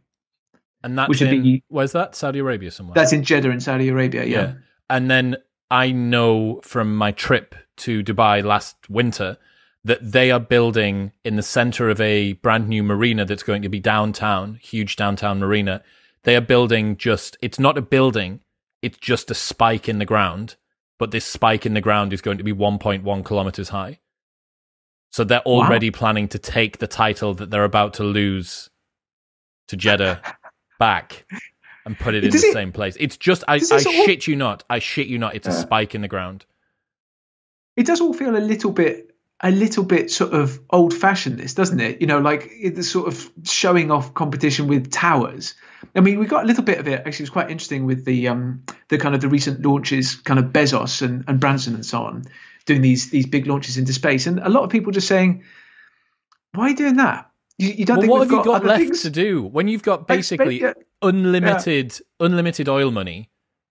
And that's where's that? Saudi Arabia somewhere? That's in Jeddah in Saudi Arabia, yeah. And then I know from my trip to Dubai last winter that they are building in the center of a brand new marina that's going to be downtown, huge downtown marina. They are building it's not a building, it's just a spike in the ground, but this spike in the ground is going to be 1.1 kilometers high. So they're already planning to take the title that they're about to lose to Jeddah back and put it in the same place. It's just, I shit you not, it's a spike in the ground. It does all feel a little bit sort of old-fashioned, this, doesn't it? Like the sort of showing off competition with towers. I mean, we got a little bit of it. Actually, it was quite interesting with the kind of the recent launches, kind of Bezos and Branson and so on, doing these big launches into space. And a lot of people just saying, why are you doing that? You don't think what we've have you got left things to do when you've got basically unlimited oil money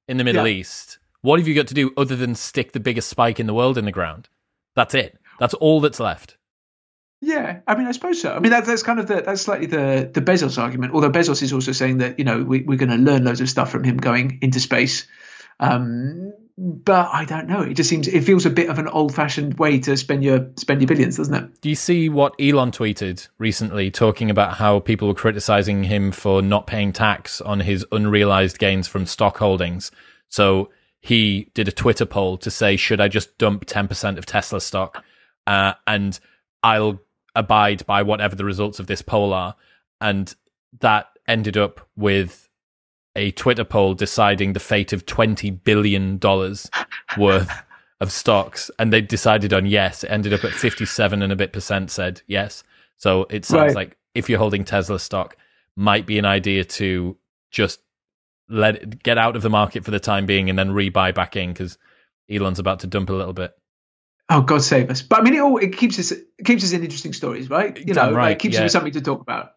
in the Middle East? What have you got to do other than stick the biggest spike in the world in the ground? That's it. That's all that's left. Yeah, I mean, I suppose so. I mean, that's kind of that's slightly the Bezos argument. Although Bezos is also saying that we're going to learn loads of stuff from him going into space. But I don't know. It feels a bit of an old-fashioned way to spend your billions, doesn't it? Do you see what Elon tweeted recently, talking about how people were criticizing him for not paying tax on his unrealized gains from stock holdings? So he did a Twitter poll to say, should I just dump 10% of Tesla stock? And I'll abide by whatever the results of this poll are. And that ended up with a Twitter poll deciding the fate of $20 billion worth of stocks. And they decided on yes. It ended up at 57 and a bit % said yes. So it sounds like if you're holding Tesla stock, might be an idea to just let it get out of the market for the time being and then rebuy back in, because Elon's about to dump a little bit. Oh, God save us! But I mean, it keeps us in interesting stories, right? Right, it keeps us with something to talk about.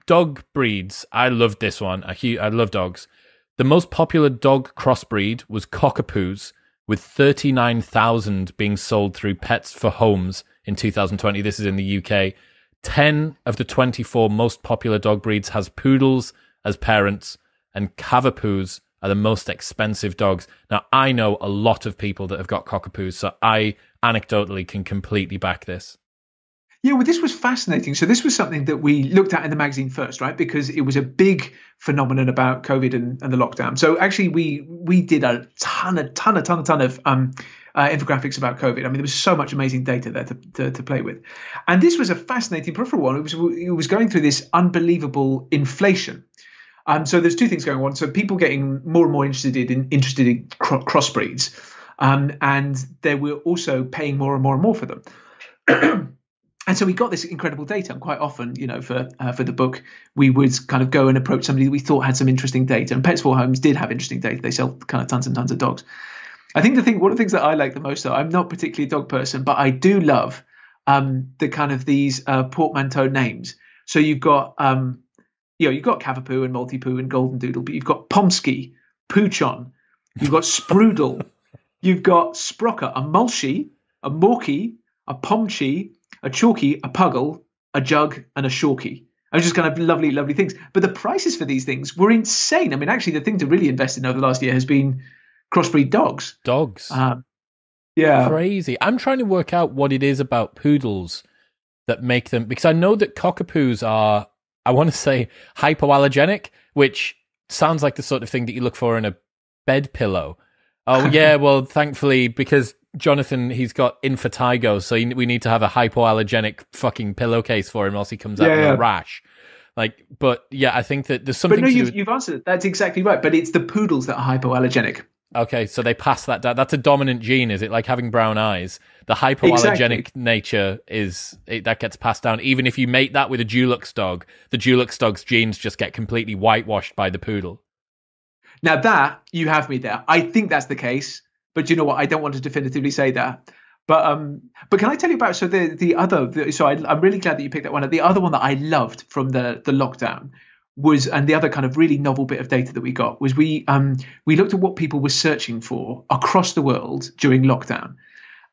Dog breeds. I loved this one. I love dogs. The most popular dog crossbreed was Cockapoos, with 39,000 being sold through Pets for Homes in 2020. This is in the UK. 10 of the 24 most popular dog breeds has poodles as parents, and Cavapoos are the most expensive dogs. Now, I know a lot of people that have got Cockapoos, so I anecdotally can completely back this. Yeah, well, this was fascinating. So this was something that we looked at in the magazine first, right? Because it was a big phenomenon about COVID and the lockdown. So actually, we did a ton of infographics about COVID. I mean, there was so much amazing data there to play with. And this was a fascinating peripheral one. It was going through this unbelievable inflation. So there's two things going on. So people getting more and more interested in crossbreeds, and they were also paying more and more and more for them. And so we got this incredible data. And quite often, for the book, we would kind of go and approach somebody that we thought had some interesting data. And Pets for Homes did have interesting data. They sell kind of tons and tons of dogs. I think one of the things that I like the most, though, I'm not particularly a dog person, but I do love the kind of these portmanteau names. So you've got you've got Cavapoo and Multipoo and Golden Doodle, but you've got Pomsky, Poochon, you've got Sprudel, you've got Sprocker, a Mulchie, a Morkie, a Pomchie, a Chalky, a Puggle, a Jug, and a Shorkie. Those just kind of lovely, lovely things. But the prices for these things were insane. I mean, actually, the thing to really invest in over the last year has been crossbreed dogs. Yeah. Crazy. I'm trying to work out what it is about poodles that make them, because I know that Cockapoos are, I want to say, hypoallergenic, which sounds like the sort of thing that you look for in a bed pillow. Oh, yeah, well, thankfully, because Jonathan, he's got infertigo, so we need to have a hypoallergenic fucking pillowcase for him, else he comes out with a rash. But yeah, I think that there's something. But no, you've answered it. That's exactly right. But it's the poodles that are hypoallergenic. Okay, so they pass that down. That's a dominant gene, is it? Like having brown eyes. The hypoallergenic nature that gets passed down. Even if you mate that with a Dulux dog, the Dulux dog's genes just get completely whitewashed by the poodle. Now that, you have me there. I think that's the case, but you know what? I don't want to definitively say that. But can I tell you about I'm really glad that you picked that one up. The other one that I loved from the lockdown was, and the other kind of really novel bit of data that we got was we looked at what people were searching for across the world during lockdown.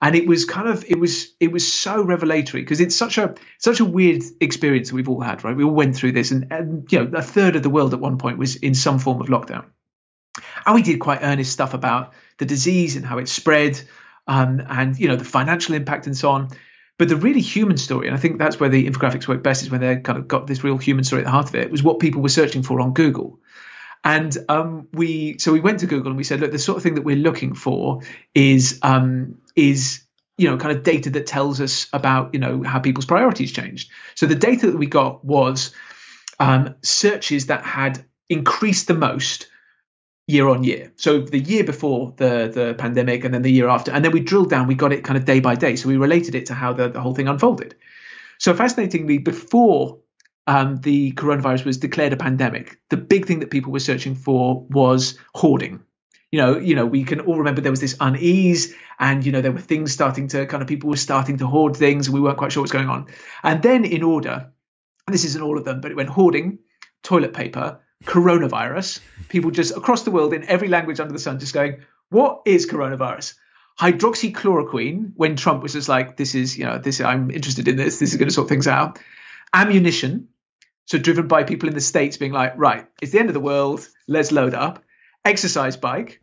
And it was so revelatory because it's such a weird experience that we've all had, right? We all went through this, and you know, a third of the world at one point was in some form of lockdown. And we did quite earnest stuff about the disease and how it spread, and you know, the financial impact and so on. But the really human story, and I think that's where the infographics work best, is when they kind of got this real human story at the heart of it, was what people were searching for on Google. And we went to Google and we said, look, the sort of thing that we're looking for is you know, kind of data that tells us about, you know, how people's priorities changed. So the data that we got was searches that had increased the most year on year. So the year before the pandemic, and then the year after, and then we drilled down, we got it kind of day by day. So we related it to how the whole thing unfolded. So fascinatingly, before the coronavirus was declared a pandemic, the big thing that people were searching for was hoarding. You know, we can all remember there was this unease, and you know, there were things starting to people were starting to hoard things, and we weren't quite sure what's going on. And then in order, and this isn't all of them, but it went hoarding, toilet paper, coronavirus. People just across the world in every language under the sun just going, what is coronavirus? Hydroxychloroquine, when Trump was just like, I'm interested in this is going to sort things out. Ammunition, so driven by people in the States being like, right, it's the end of the world, let's load up. Exercise bike.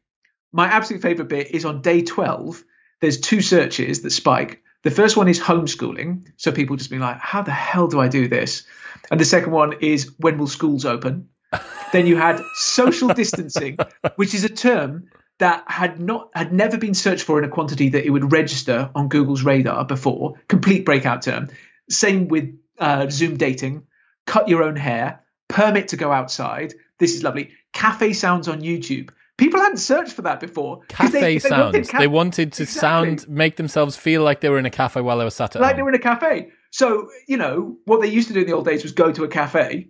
My absolute favorite bit is on day 12. There's two searches that spike. The first one is homeschooling. So people just being like, how the hell do I do this? And the second one is, when will schools open? Then you had social distancing, which is a term that had never been searched for in a quantity that it would register on Google's radar before. Complete breakout term. Same with Zoom dating, cut your own hair, permit to go outside. This is lovely. Cafe sounds on YouTube. People hadn't searched for that before. Cafe sounds. They wanted to make themselves feel like they were in a cafe while they were sat at home. Like they were in a cafe. So, you know, what they used to do in the old days was go to a cafe,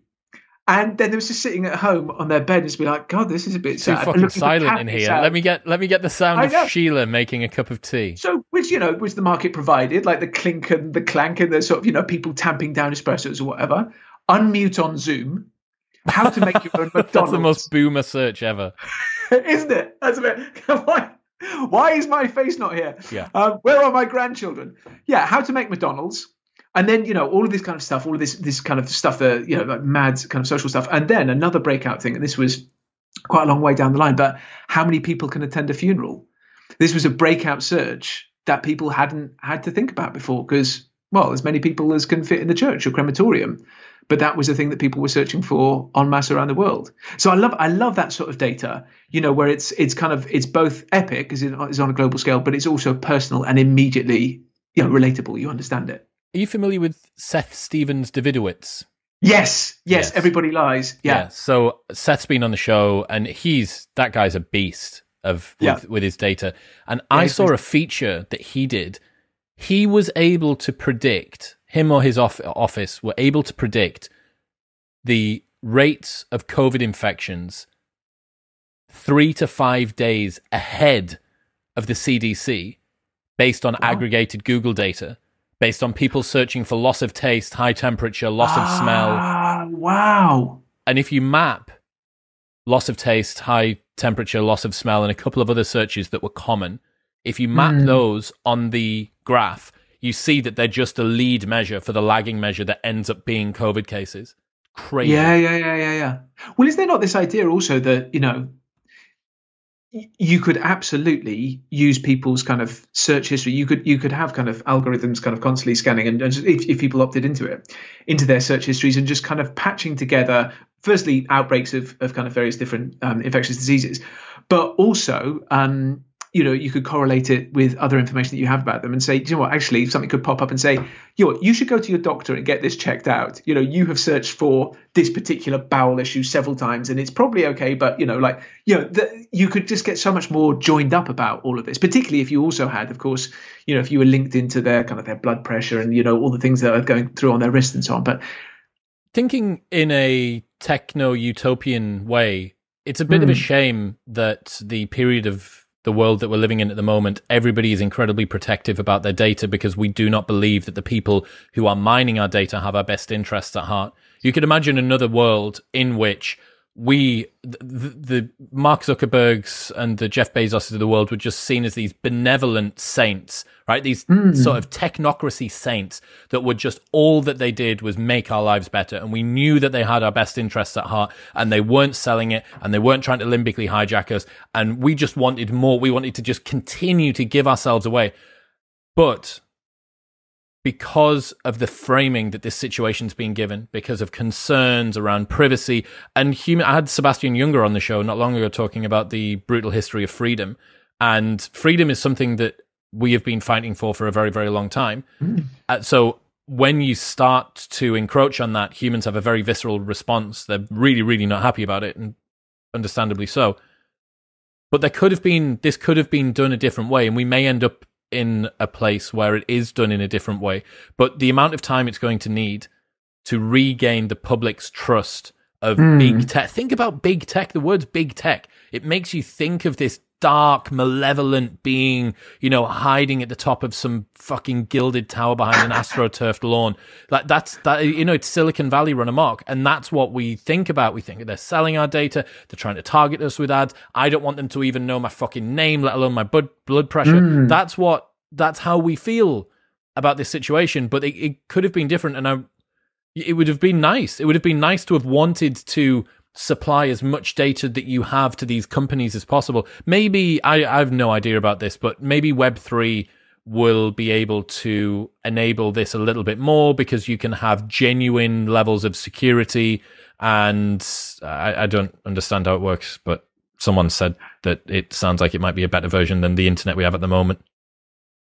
and then they was just sitting at home on their bed and just be like, God, this is a bit sad. Too fucking silent in here. Sound. Let me get the sound of Sheila making a cup of tea. So, which the market provided, like the clink and the clank and the sort of, you know, people tamping down espressos or whatever. Unmute on Zoom. How to make your own McDonald's. That's the most boomer search ever. Isn't it? That's a bit. Why is my face not here? Yeah. Where are my grandchildren? Yeah. How to make McDonald's. And then, you know, all of this kind of stuff, all of this kind of stuff that, you know, like mad kind of social stuff. And then another breakout thing, and this was quite a long way down the line, but how many people can attend a funeral? This was a breakout search that people hadn't had to think about before because, well, as many people as can fit in the church or crematorium. But that was a thing that people were searching for en masse around the world. So I love that sort of data, you know, where it's both epic as it is on a global scale, but it's also personal and immediately, you know, relatable. You understand it. Are you familiar with Seth Stephens-Davidowitz? Yes. Everybody lies. Yeah. So Seth's been on the show, and that guy's a beast with his data. And I saw a feature that he did. He was able to predict. Him or his office were able to predict the rates of COVID infections 3 to 5 days ahead of the CDC based on aggregated Google data, based on people searching for loss of taste, high temperature, loss of smell. Wow. And if you map loss of taste, high temperature, loss of smell, and a couple of other searches that were common, if you map those on the graph, you see that they're just a lead measure for the lagging measure that ends up being COVID cases. Crazy. Yeah. Well, is there not this idea also that, you know, you could absolutely use people's kind of search history. You could have kind of algorithms kind of constantly scanning, and if people opted into their search histories and just kind of patching together, firstly, outbreaks of kind of various different infectious diseases, but also you could correlate it with other information that you have about them and say, do you know what, actually something could pop up and say, you should go to your doctor and get this checked out. You have searched for this particular bowel issue several times and it's probably okay, but you could just get so much more joined up about all of this, particularly if you also had, of course, if you were linked into their kind of their blood pressure and, all the things that are going through on their wrist and so on. But thinking in a techno-utopian way, it's a bit of a shame that the period of the world that we're living in at the moment, everybody is incredibly protective about their data because we do not believe that the people who are mining our data have our best interests at heart. You could imagine another world in which the Mark Zuckerbergs and the Jeff Bezoses of the world were just seen as these benevolent saints, right? These sort of technocracy saints that were just, all that they did was make our lives better. And we knew that they had our best interests at heart and they weren't selling it and they weren't trying to limbically hijack us. And we just wanted more. We wanted to just continue to give ourselves away. But because of the framing that this situation's been given, because of concerns around privacy and human. I had Sebastian Junger on the show not long ago talking about the brutal history of freedom. And freedom is something that we have been fighting for a very, very long time. So when you start to encroach on that, humans have a very visceral response. They're really, really not happy about it, and understandably so. But this could have been done a different way, and we may end up in a place where it is done in a different way. But the amount of time it's going to need to regain the public's trust of big tech. Think about big tech. The words big tech. It makes you think of this dark, malevolent being, hiding at the top of some fucking gilded tower behind an astroturfed lawn. Like it's Silicon Valley run amok. And that's what we think about. We think they're selling our data. They're trying to target us with ads. I don't want them to even know my fucking name, let alone my blood pressure. That's how we feel about this situation. But it could have been different. And it would have been nice. It would have been nice to have wanted to supply as much data that you have to these companies as possible. Maybe, I have no idea about this, but maybe Web3 will be able to enable this a little bit more because you can have genuine levels of security. And I don't understand how it works, but someone said that it sounds like it might be a better version than the internet we have at the moment.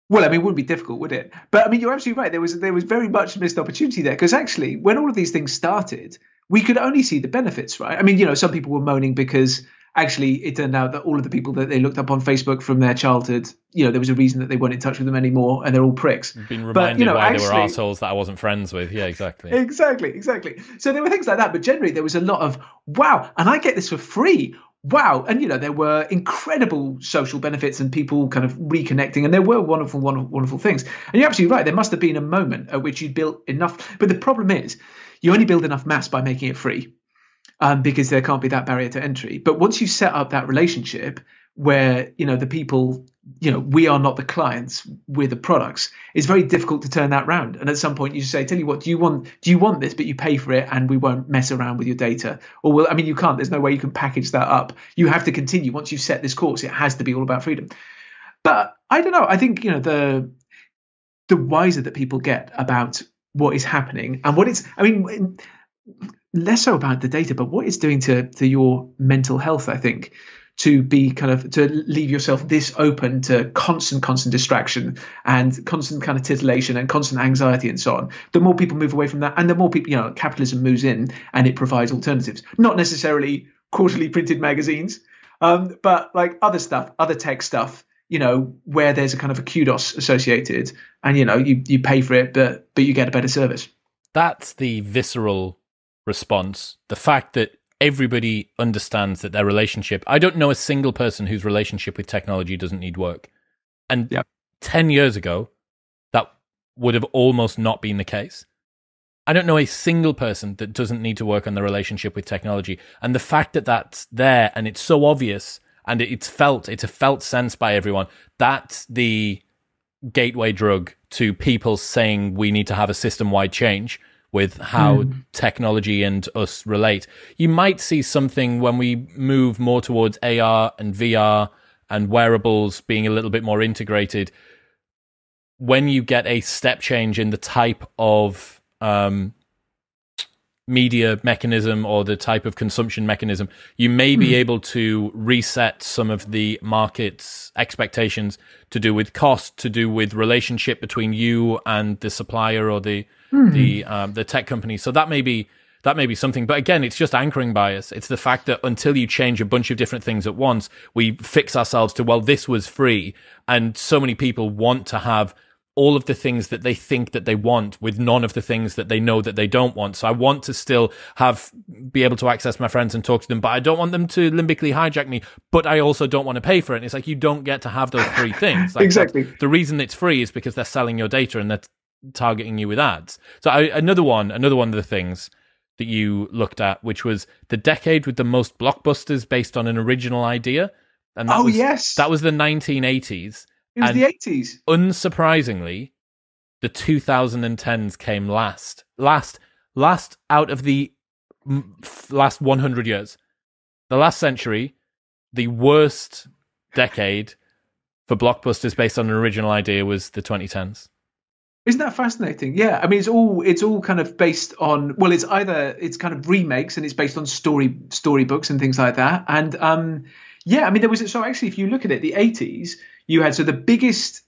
Well, it wouldn't be difficult, would it? But you're absolutely right. There was very much a missed opportunity there because actually, when all of these things started, we could only see the benefits, right? Some people were moaning because actually it turned out that all of the people that they looked up on Facebook from their childhood, there was a reason that they weren't in touch with them anymore, and they're all pricks. Been reminded why they were assholes that I wasn't friends with. Yeah, exactly. Exactly. So there were things like that, but generally there was a lot of wow, and I get this for free. Wow. And, there were incredible social benefits and people kind of reconnecting, and there were wonderful things. And you're absolutely right. There must have been a moment at which you built enough. But the problem is you only build enough mass by making it free because there can't be that barrier to entry. But once you set up that relationship where, the people, we are not the clients, we're the products, it's very difficult to turn that round. And at some point you say, tell you what, do you want this, but you pay for it and we won't mess around with your data? Or you can't, there's no way you can package that up. You have to continue. Once you've set this course, it has to be all about freedom. But I don't know. I think, the wiser that people get about what is happening and what it's, less so about the data, but what it's doing to your mental health, I think, to be to leave yourself this open to constant distraction and constant kind of titillation and constant anxiety and so on. The more people move away from that, and the more people, capitalism moves in and it provides alternatives, not necessarily quarterly printed magazines, but like other stuff, other tech stuff, where there's a kind of a kudos associated and, you pay for it, but you get a better service. That's the visceral response. The fact that everybody understands that their relationship, I don't know a single person whose relationship with technology doesn't need work. And 10 years ago, that would have almost not been the case. I don't know a single person that doesn't need to work on their relationship with technology. And the fact that that's there and it's so obvious and it's a felt sense by everyone, that's the gateway drug to people saying we need to have a system-wide change with how technology and us relate. You might see something when we move more towards AR and VR and wearables being a little bit more integrated. When you get a step change in the type of media mechanism or the type of consumption mechanism, you may be able to reset some of the market's expectations to do with cost, to do with relationship between you and the supplier or the tech company. So that may be something. But again, it's just anchoring bias. It's the fact that until you change a bunch of different things at once, we fix ourselves to, well, this was free. And so many people want to have all of the things that they think that they want with none of the things that they know that they don't want. So I want to still be able to access my friends and talk to them, but I don't want them to limbically hijack me, but I also don't want to pay for it. And it's like, you don't get to have those three things. Like, exactly. The reason it's free is because they're selling your data and they're targeting you with ads. So another one of the things that you looked at, which was the decade with the most blockbusters based on an original idea. And that was the 1980s. It was the 80s. Unsurprisingly, the 2010s came last out of the last 100 years. The last century, the worst decade for blockbusters based on an original idea was the 2010s. Isn't that fascinating? Yeah, I mean, it's all kind of based on, well, it's kind of remakes and it's based on storybooks and things like that. And yeah, I mean, actually, if you look at it, the 80s, you had the biggest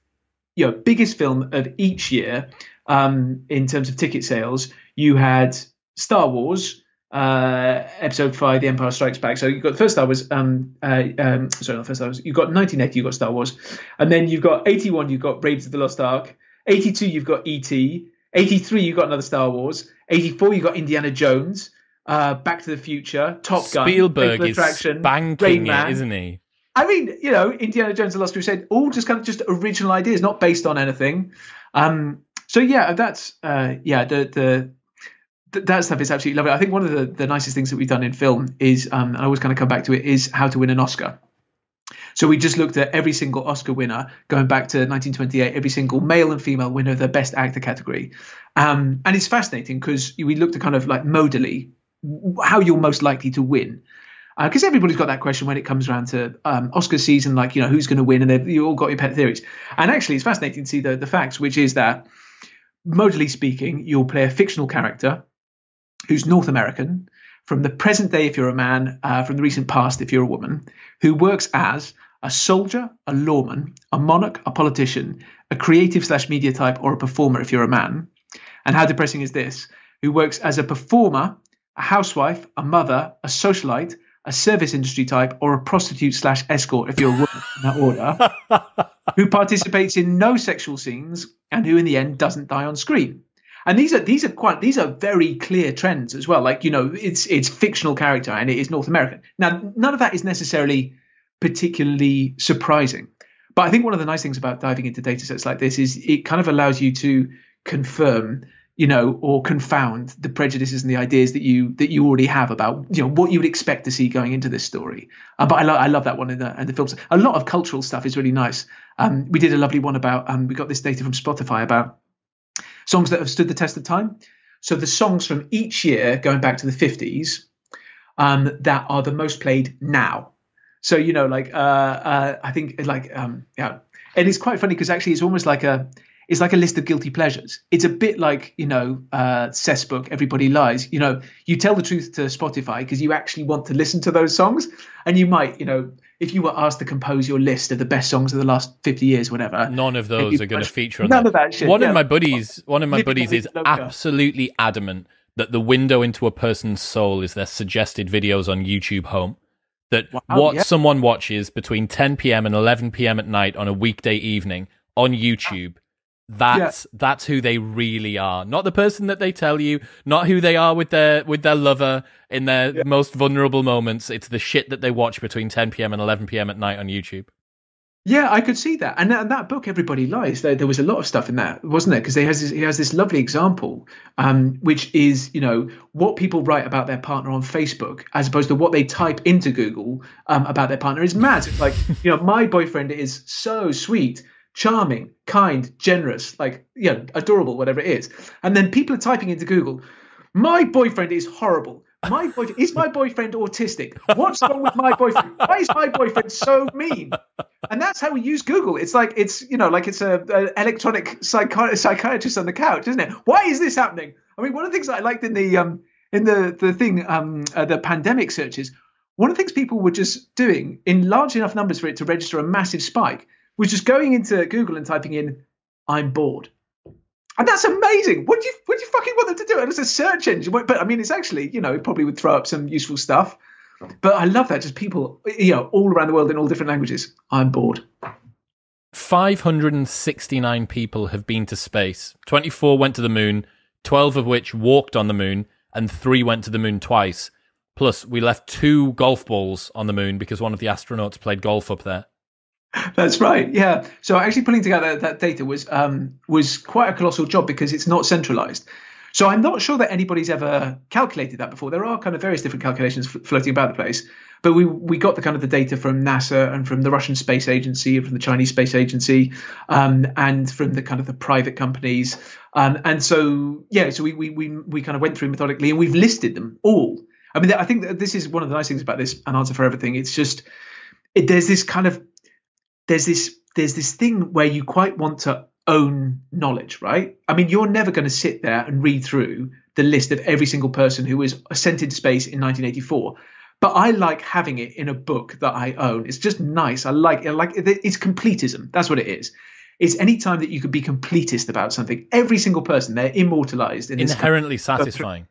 film of each year in terms of ticket sales. You had Star Wars, Episode 5, The Empire Strikes Back. So you've got the first Star Wars. Sorry, not first Star Wars. You've got 1980, you've got Star Wars, and then you've got 81, you've got Raiders of the Lost Ark. 82, you've got E.T. 83, you've got another Star Wars. 84, you've got Indiana Jones, Back to the Future, Top Gun, Spielberg is spanking it, isn't he? I mean, Indiana Jones and the Last Crusade, all just kind of just original ideas, not based on anything. So yeah, that's that stuff is absolutely lovely. I think one of the nicest things that we've done in film is, and I always kind of come back to it, is how to win an Oscar. So we just looked at every single Oscar winner going back to 1928, every single male and female winner of the Best Actor category. And it's fascinating because we looked at kind of like modally how you're most likely to win. Because everybody's got that question when it comes around to Oscar season, like, who's going to win? And you all got your pet theories. And actually, it's fascinating to see the facts, which is that, modally speaking, you'll play a fictional character who's North American, from the present day if you're a man, from the recent past if you're a woman, who works as a soldier, a lawman, a monarch, a politician, a creative/media type, or a performer if you're a man. And how depressing is this? Who works as a performer, a housewife, a mother, a socialite, a service industry type, or a prostitute/escort if you're a woman in that order, who participates in no sexual scenes and who in the end doesn't die on screen. And these are very clear trends as well. Like, it's fictional character and it is North American. Now, none of that is necessarily particularly surprising. But I think one of the nice things about diving into data sets like this is it kind of allows you to confirm, or confound the prejudices and the ideas that you already have about, what you would expect to see going into this story. But I love that one in the films. A lot of cultural stuff is really nice. We did a lovely one about, we got this data from Spotify about songs that have stood the test of time. So the songs from each year going back to the 50s that are the most played now. So, I think and it's quite funny because actually it's almost like it's like a list of guilty pleasures. It's a bit like, Seth's book, Everybody Lies. You tell the truth to Spotify because you actually want to listen to those songs. And you might, if you were asked to compose your list of the best songs of the last 50 years, whatever. None of those are going to feature on none of that shit. One of my buddies is absolutely adamant that the window into a person's soul is their suggested videos on YouTube Home. That someone watches between 10 p.m. and 11 p.m. at night on a weekday evening on YouTube, that's who they really are. Not the person that they tell you, not who they are with their lover in their most vulnerable moments. It's the shit that they watch between 10 p.m. and 11 p.m. at night on YouTube. Yeah, I could see that. And that book, Everybody Lies, there was a lot of stuff in that, wasn't there? Because he has this lovely example, which is, what people write about their partner on Facebook as opposed to what they type into Google about their partner is mad. It's like, my boyfriend is so sweet, charming, kind, generous, adorable, whatever it is. And then people are typing into Google, my boyfriend is horrible. Is my boyfriend autistic? What's wrong with my boyfriend? Why is my boyfriend so mean? And that's how we use Google. It's like it's a electronic psychiatrist on the couch, isn't it? Why is this happening? I mean, one of the things that I liked in in the thing, the pandemic searches, one of the things people were just doing in large enough numbers for it to register a massive spike was just going into Google and typing in, "I'm bored." And that's amazing. What do you fucking want them to do? And it's a search engine. But I mean, it's actually, it probably would throw up some useful stuff. But I love that. Just people, all around the world in all different languages. I'm bored. 569 people have been to space. 24 went to the moon, 12 of which walked on the moon, and 3 went to the moon twice. Plus, we left 2 golf balls on the moon because one of the astronauts played golf up there. That's right. Yeah. So actually putting together that data was quite a colossal job because it's not centralized. So I'm not sure that anybody's ever calculated that before. There are kind of various different calculations floating about the place, but we got the kind of the data from NASA and from the Russian Space Agency and from the Chinese Space Agency, and from the kind of the private companies. And so we kind of went through methodically and we've listed them all. I mean, I think that this is one of the nice things about this An Answer for Everything. It's just there's this thing where you quite want to own knowledge, right? I mean, you're never going to sit there and read through the list of every single person who was sent into space in 1984. But I like having it in a book that I own. It's just nice. I like it's completism. That's what it is. It's any time that you can be completist about something. Every single person, they're immortalized in this. Inherently satisfying.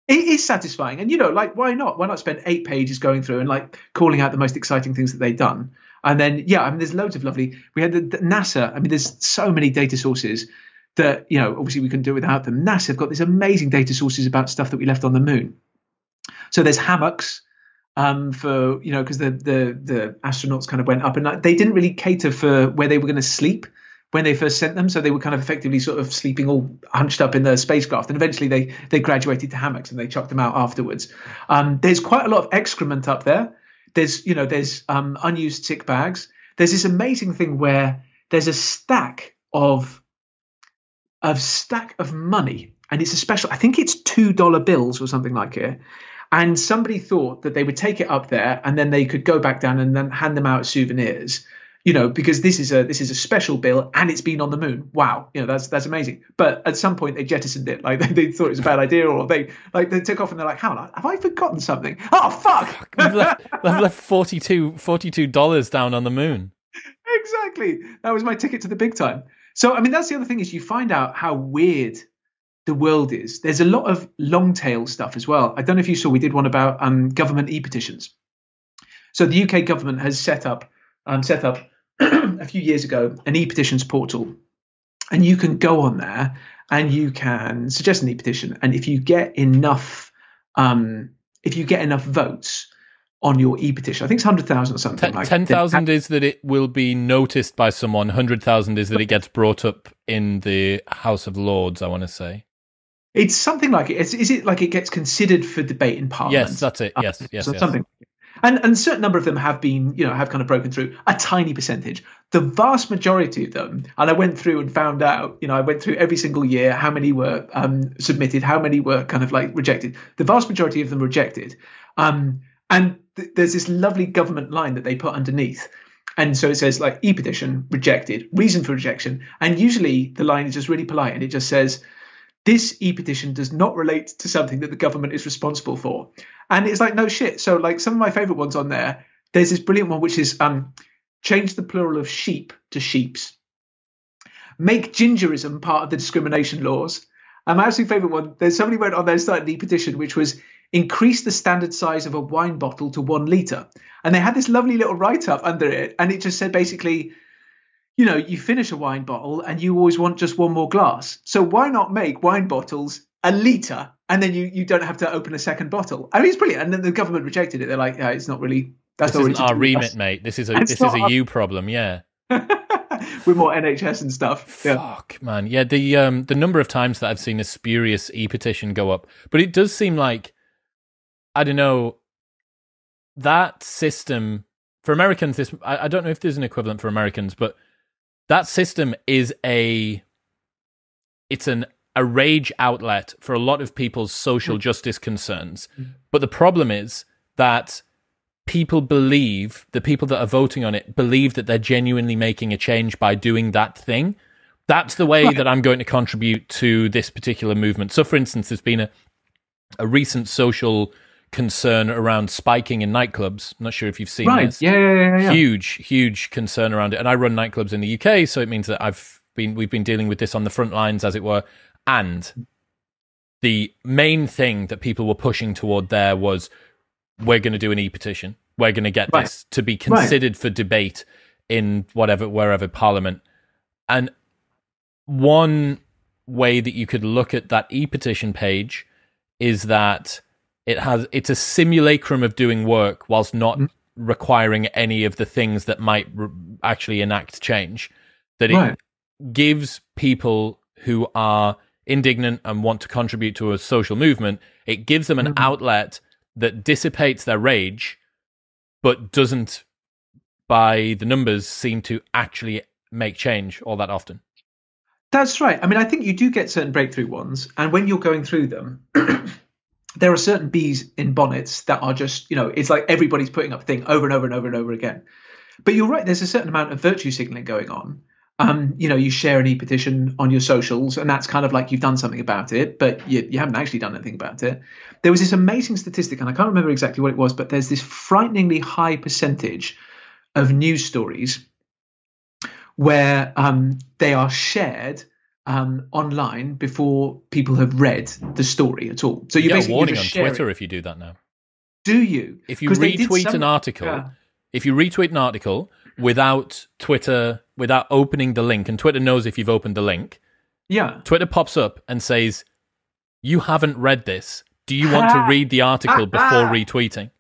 It is satisfying. And, why not? Why not spend 8 pages going through and calling out the most exciting things that they've done? And then, there's loads of we had the NASA. I mean, there's so many data sources that, obviously we couldn't do without them. NASA have got these amazing data sources about stuff that we left on the moon. So there's hammocks for, because the astronauts kind of went up and they didn't really cater for where they were going to sleep when they first sent them. So they were kind of effectively sort of sleeping all hunched up in the spacecraft. And eventually they graduated to hammocks and they chucked them out afterwards. There's quite a lot of excrement up there. There's unused sick bags. There's this amazing thing where there's a stack of money, and it's a special. I think it's $2 bills or something like it. And somebody thought that they would take it up there, and then they could go back down and then hand them out as souvenirs. Because this is a special bill and it's been on the moon. Wow, that's amazing. But at some point they jettisoned it, they thought it was a bad idea, or they took off and they're like, "How have I forgotten something? Oh fuck! I've left $42 down on the moon." Exactly. That was my ticket to the big time. So I mean, that's the other thing is you find out how weird the world is. There's a lot of long tail stuff as well. I don't know if you saw, we did one about government e-petitions. So the UK government has set up a few years ago an e-petitions portal, and you can go on there and you can suggest an e-petition, and if you get enough votes on your e-petition, I think it's 100,000 or something. 10,000 is that it will be noticed by someone. 100,000 is that it gets brought up in the House of Lords, I want to say. It's something like it. Is it like it gets considered for debate in Parliament? Yes, that's it. Yes. Something. And a certain number of them have been, have kind of broken through. A tiny percentage. The vast majority of them, and I went through and found out, I went through every single year how many were submitted, how many were kind of rejected. The vast majority of them rejected. And there's this lovely government line that they put underneath. And so it says e-petition rejected, reason for rejection. And usually the line is just really polite and it just says, "This e-petition does not relate to something that the government is responsible for." And it's no shit. So some of my favorite ones on there, there's this brilliant one, which is change the plural of sheep to sheeps. Make gingerism part of the discrimination laws. And my absolute favorite one, there's somebody went on there and started an e-petition, which was increase the standard size of a wine bottle to 1 litre. And they had this lovely little write-up under it. And it just said basically, you finish a wine bottle and you always want just one more glass. So why not make wine bottles 1 litre, and then you don't have to open a second bottle? I mean, it's brilliant. And then the government rejected it. They're like, yeah, it's not really. That's this not isn't really our remit, mate. This is a you problem. Yeah. With more NHS and stuff. Fuck, man. Yeah, the number of times that I've seen a spurious e-petition go up, but it does seem like, I don't know, that system for Americans. I don't know if there's an equivalent for Americans, but that system is a rage outlet for a lot of people's social justice concerns. But the problem is that people believe, the people that are voting on it believe that they're genuinely making a change by doing that thing. That's the way that I'm going to contribute to this particular movement. So, for instance, there's been a recent social concern around spiking in nightclubs. I'm not sure if you've seen this. Yeah. Huge concern around it. And I run nightclubs in the UK, so it means that we've been dealing with this on the front lines, as it were. And the main thing that people were pushing toward there was, we're going to do an e-petition. We're going to get this to be considered for debate in wherever Parliament. And one way that you could look at that e-petition page is that it's a simulacrum of doing work whilst not requiring any of the things that might actually enact change. That it gives people who are indignant and want to contribute to a social movement, it gives them an outlet that dissipates their rage, but doesn't, by the numbers, seem to actually make change all that often. That's right. I mean, I think you do get certain breakthrough ones, and when you're going through them, there are certain bees in bonnets that are just, it's like everybody's putting up a thing over and over and over and over again. But you're right, there's a certain amount of virtue signaling going on. You share an e-petition on your socials, and that's kind of like you've done something about it, but you haven't actually done anything about it. There was this amazing statistic, and I can't remember exactly what it was, but there's this frighteningly high percentage of news stories where they are shared online before people have read the story at all. So you basically warning just on Twitter if you do that now. Do you? If you retweet an article, without Twitter, without opening the link, and Twitter knows if you've opened the link, Twitter pops up and says, "You haven't read this. Do you want to read the article before retweeting?"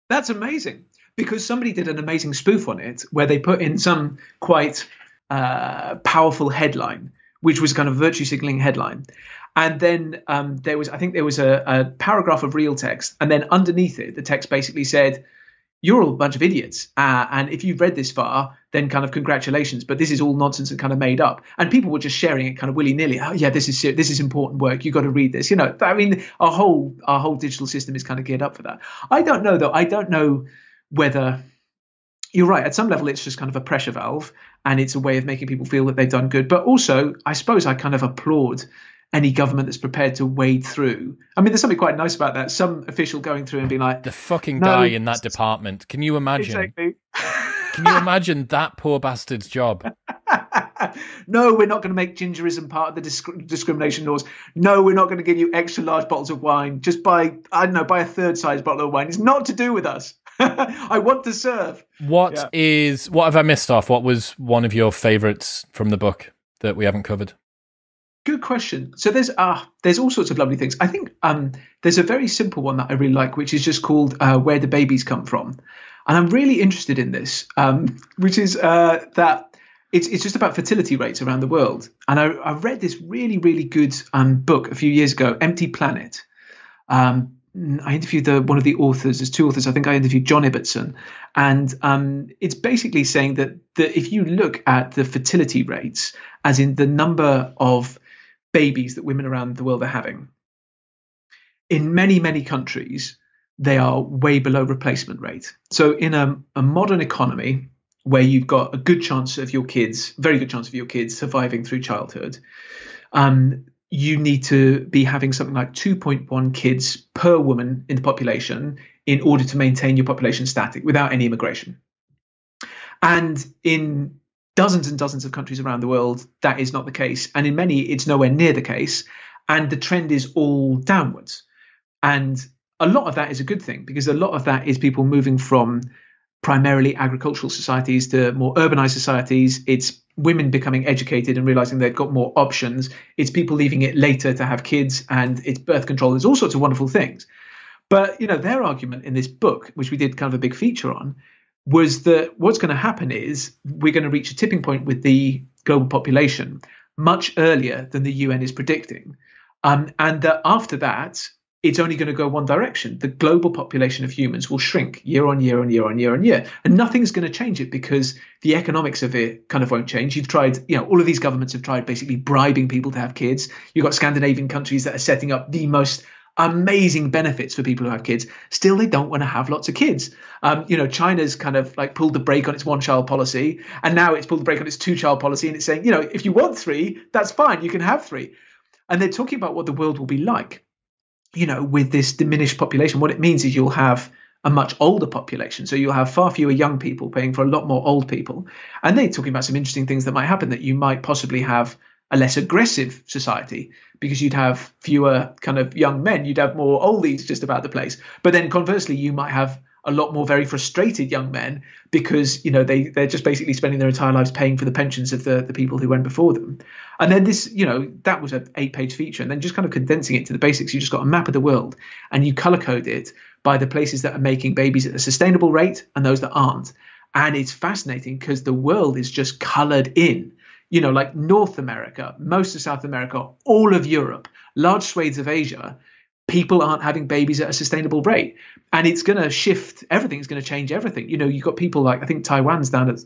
That's amazing, because somebody did an amazing spoof on it where they put in some quite powerful headline, which was kind of virtue signaling headline. And then there was a paragraph of real text. And then underneath it, the text basically said, "You're all a bunch of idiots. And if you've read this far, then kind of congratulations. But this is all nonsense and kind of made up." And people were just sharing it kind of willy-nilly. "Oh, yeah, this is important work. You've got to read this." I mean, our whole digital system is kind of geared up for that. I don't know, though. I don't know whether you're right. At some level, it's just kind of a pressure valve, and it's a way of making people feel that they've done good. But also, I suppose I kind of applaud any government that's prepared to wade through. I mean, there's something quite nice about that. Some official going through and being like, the fucking guy in that department. Can you imagine? Exactly. Can you imagine that poor bastard's job? "No, we're not going to make gingerism part of the discrimination laws. No, we're not going to give you extra large bottles of wine. Just buy a third size bottle of wine. It's not to do with us. I want to serve." What have I missed off? What was one of your favorites from the book that we haven't covered? Good question. So there's all sorts of lovely things. I think there's a very simple one that I really like, which is just called "Where Do Babies Come From?" And I'm really interested in this, which is that it's just about fertility rates around the world. And I read this really, really good book a few years ago, Empty Planet. I interviewed one of the authors. There's two authors. I think I interviewed John Ibbotson. And it's basically saying that if you look at the fertility rates, as in the number of babies that women around the world are having, in many, many countries, they are way below replacement rate. So in a modern economy where you've got a very good chance of your kids surviving through childhood, you need to be having something like 2.1 kids per woman in the population in order to maintain your population static without any immigration. And in dozens and dozens of countries around the world, that is not the case. And in many, it's nowhere near the case. And the trend is all downwards. And a lot of that is a good thing, because a lot of that is people moving from primarily agricultural societies to more urbanized societies. It's women becoming educated and realizing they've got more options. It's people leaving it later to have kids, and it's birth control. There's all sorts of wonderful things. But, their argument in this book, which we did kind of a big feature on, was that what's going to happen is we're going to reach a tipping point with the global population much earlier than the UN is predicting. And that after that, it's only going to go one direction. The global population of humans will shrink year on year on year on year on year. And nothing's going to change it, because the economics of it kind of won't change. You've tried, all of these governments have tried basically bribing people to have kids. You've got Scandinavian countries that are setting up the most amazing benefits for people who have kids. Still, they don't want to have lots of kids. China's kind of like pulled the brake on its one-child policy, and now it's pulled the brake on its two-child policy, and it's saying, if you want three, that's fine, you can have three. And they're talking about what the world will be like with this diminished population, what it means is you'll have a much older population. So you'll have far fewer young people paying for a lot more old people. And they're talking about some interesting things that might happen, that you might possibly have a less aggressive society because you'd have fewer kind of young men. You'd have more oldies just about the place. But then conversely, you might have a lot more very frustrated young men because, they're just basically spending their entire lives paying for the pensions of the people who went before them. And then this, that was an 8-page feature. And then just kind of condensing it to the basics, you just got a map of the world and you color code it by the places that are making babies at a sustainable rate and those that aren't. And it's fascinating because the world is just colored in, like North America, most of South America, all of Europe, large swathes of Asia. People aren't having babies at a sustainable rate, and it's going to shift everything. It's going to change everything. You've got people like, I think Taiwan's down at,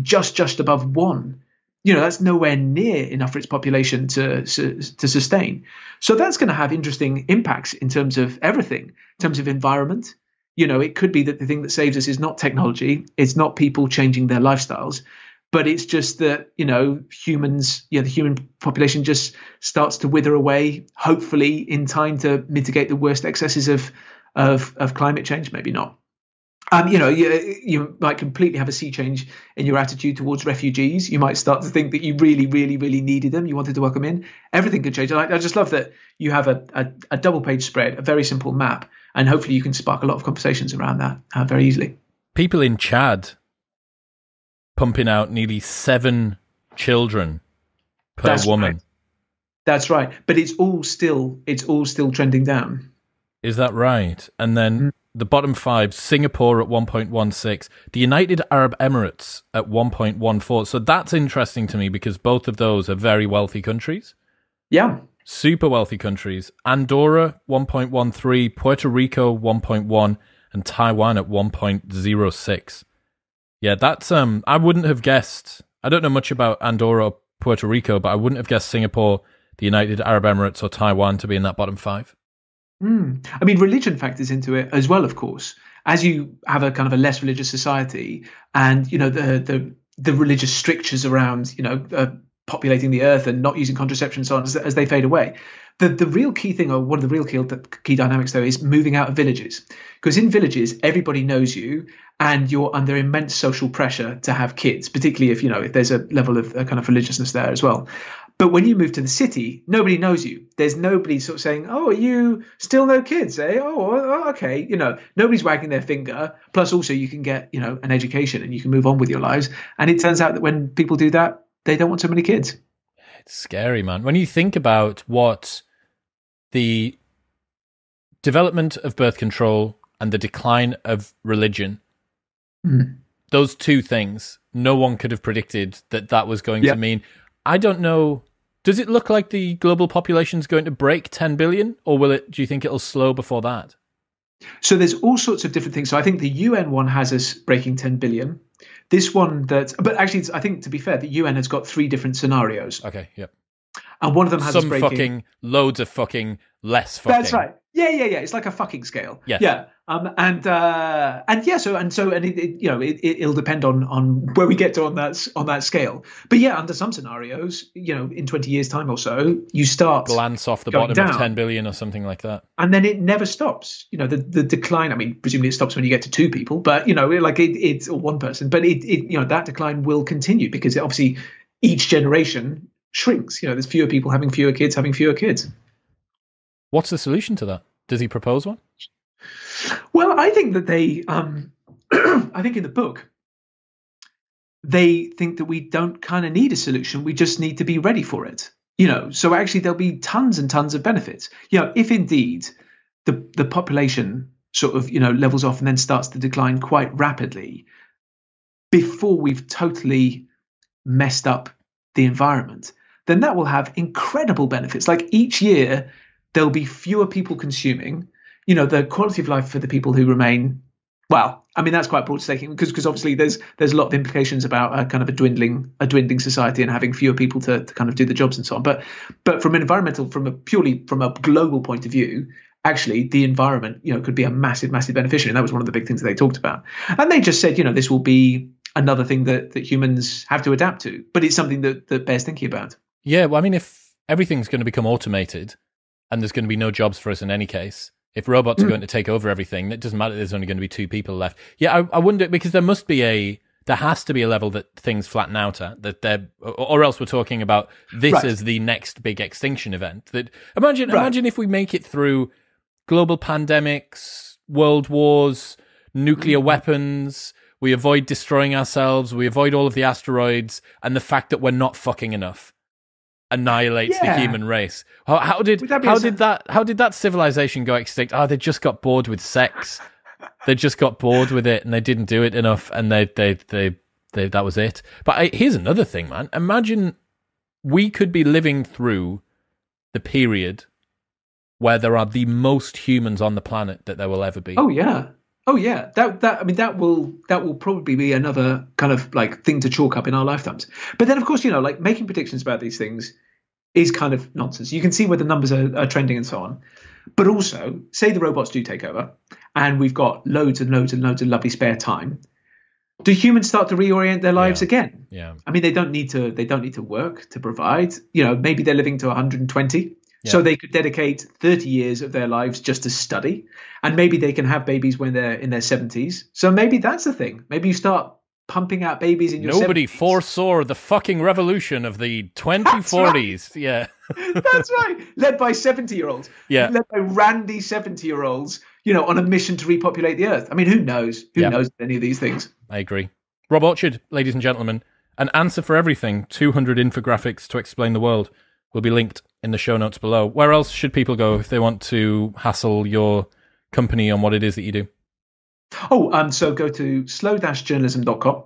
just above 1. That's nowhere near enough for its population to sustain. So that's going to have interesting impacts in terms of everything, in terms of environment. It could be that the thing that saves us is not technology. It's not people changing their lifestyles, but it's just that, humans, the human population just starts to wither away, hopefully in time to mitigate the worst excesses of climate change. Maybe not. You might completely have a sea change in your attitude towards refugees. You might start to think that you really, really, really needed them. You wanted to welcome in. Everything could change. I just love that you have a double-page spread, a very simple map, and hopefully you can spark a lot of conversations around that very easily. People in Chad pumping out nearly 7 children per woman. Right. That's right. But it's all still trending down. Is that right? And then the bottom 5, Singapore at 1.16, the United Arab Emirates at 1.14. So that's interesting to me because both of those are very wealthy countries. Yeah. Super wealthy countries. Andorra, 1.13, Puerto Rico, 1.1, and Taiwan at 1.06. Yeah, that's I wouldn't have guessed. I don't know much about Andorra or Puerto Rico, but I wouldn't have guessed Singapore, the United Arab Emirates, or Taiwan to be in that bottom 5. I mean, religion factors into it as well, of course. As you have a kind of a less religious society, and the religious strictures around populating the earth and not using contraception and so on as they fade away. The real key thing, or one of the real key dynamics, though, is moving out of villages. Because in villages, everybody knows you and you're under immense social pressure to have kids, particularly if there's a level of kind of religiousness there as well. But when you move to the city, nobody knows you. There's nobody sort of saying, "Oh, are you still no kids, eh? Oh, okay." Nobody's wagging their finger. Plus, also, you can get, an education and you can move on with your lives. And it turns out that when people do that, they don't want so many kids. It's scary, man. When you think about what the development of birth control and the decline of religion, those two things, no one could have predicted that was going to mean. I don't know. Does it look like the global population is going to break 10 billion, or do you think it'll slow before that? So there's all sorts of different things. So I think the UN one has us breaking 10 billion. This one but actually, I think, to be fair, the UN has got 3 different scenarios. Okay, yep. And one of them has some us breaking... fucking, loads of fucking, less fucking. That's right. Yeah. It's like a fucking scale. Yes. Yeah. It'll depend on where we get to on that scale. But yeah, under some scenarios, in 20 years' time or so, you start glance off the bottom down of 10 billion or something like that, and then it never stops. The decline. I mean, presumably it stops when you get to 2 people, but it's or 1 person. But that decline will continue because obviously each generation shrinks. There's fewer people having fewer kids. What's the solution to that? Does he propose one? Well, I think that they, I think in the book, they think that we don't kind of need a solution. We just need to be ready for it. So actually there'll be tons and tons of benefits. If indeed the population sort of, levels off and then starts to decline quite rapidly before we've totally messed up the environment, then that will have incredible benefits. Like each year, there'll be fewer people consuming. The quality of life for the people who remain, well, I mean, that's quite broad staking because obviously there's a lot of implications about kind of a dwindling society and having fewer people to kind of do the jobs and so on. But from a global point of view, actually the environment, could be a massive, massive beneficiary. And that was one of the big things that they talked about. And they just said, this will be another thing that humans have to adapt to, but it's something that bears thinking about. Yeah, well, I mean, if everything's going to become automated, and there's going to be no jobs for us in any case. If robots are going to take over everything, it doesn't matter. There's only going to be 2 people left. Yeah, I wonder, because there has to be a level that things flatten out at, or else we're talking about this as the next big extinction event. That imagine if we make it through global pandemics, world wars, nuclear weapons, we avoid destroying ourselves, we avoid all of the asteroids, and the fact that we're not fucking enough annihilates the human race. How did that civilization go extinct? Oh, they just got bored with sex. They just got bored with it, and they didn't do it enough, and they that was it. But here's another thing, man. Imagine we could be living through the period where there are the most humans on the planet that there will ever be. Oh yeah. That will probably be another kind of like thing to chalk up in our lifetimes. But then, of course, like making predictions about these things is kind of nonsense. You can see where the numbers are trending and so on. But also, say the robots do take over, and we've got loads and loads and loads of lovely spare time. Do humans start to reorient their lives again? Yeah. I mean, they don't need to work to provide. Maybe they're living to 120. So they could dedicate 30 years of their lives just to study, and maybe they can have babies when they're in their 70s. So maybe that's the thing. Maybe you start pumping out babies in your 70s. Nobody foresaw the fucking revolution of the 2040s. Right. Yeah. That's right. Led by 70-year-olds. Yeah. Led by randy 70-year-olds, on a mission to repopulate the earth. I mean, who knows? Who knows any of these things? I agree. Rob Orchard, ladies and gentlemen, an answer for everything, 200 infographics to explain the world, will be linked in the show notes below. Where else should people go if they want to hassle your company on what it is that you do? So go to slow-journalism.com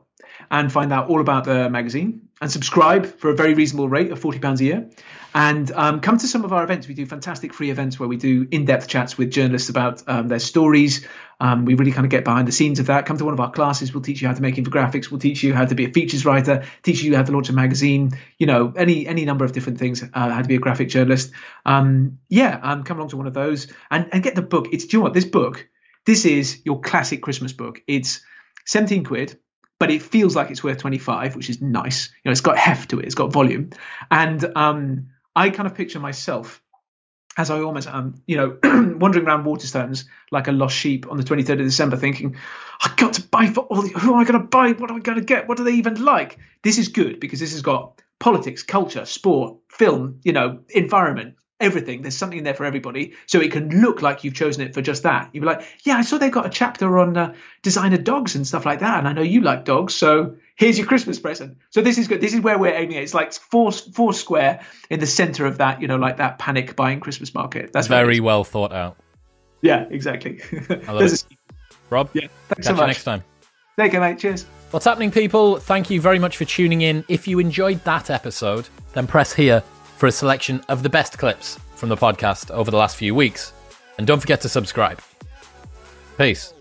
and find out all about the magazine, and subscribe for a very reasonable rate of £40 a year. And come to some of our events. We do fantastic free events where we do in-depth chats with journalists about their stories. We really kind of get behind the scenes of that. Come to one of our classes. We'll teach you how to make infographics. We'll teach you how to be a features writer, teach you how to launch a magazine, any number of different things, how to be a graphic journalist. Come along to one of those and get the book. Do you know what? This is your classic Christmas book. It's 17 quid, but it feels like it's worth 25, which is nice. It's got heft to it. It's got volume. And I kind of picture myself as I almost am, wandering around Waterstones like a lost sheep on the 23rd of December thinking, I've got to buy for all who am I going to buy? What am I going to get? What do they even like? This is good because this has got politics, culture, sport, film, environment, everything. There's something in there for everybody. So it can look like you've chosen it for just that. You'd be like, yeah, I saw they've got a chapter on designer dogs and stuff like that. And I know you like dogs. So here's your Christmas present. So this is good. This is where we're aiming at. It's like four square in the center of that, like that panic buying Christmas market. That's very well thought out. Yeah, exactly. I love it. Rob, thanks so much. You next time. Take care, mate. Cheers. What's happening, people? Thank you very much for tuning in. If you enjoyed that episode, then press here for a selection of the best clips from the podcast over the last few weeks. And don't forget to subscribe. Peace.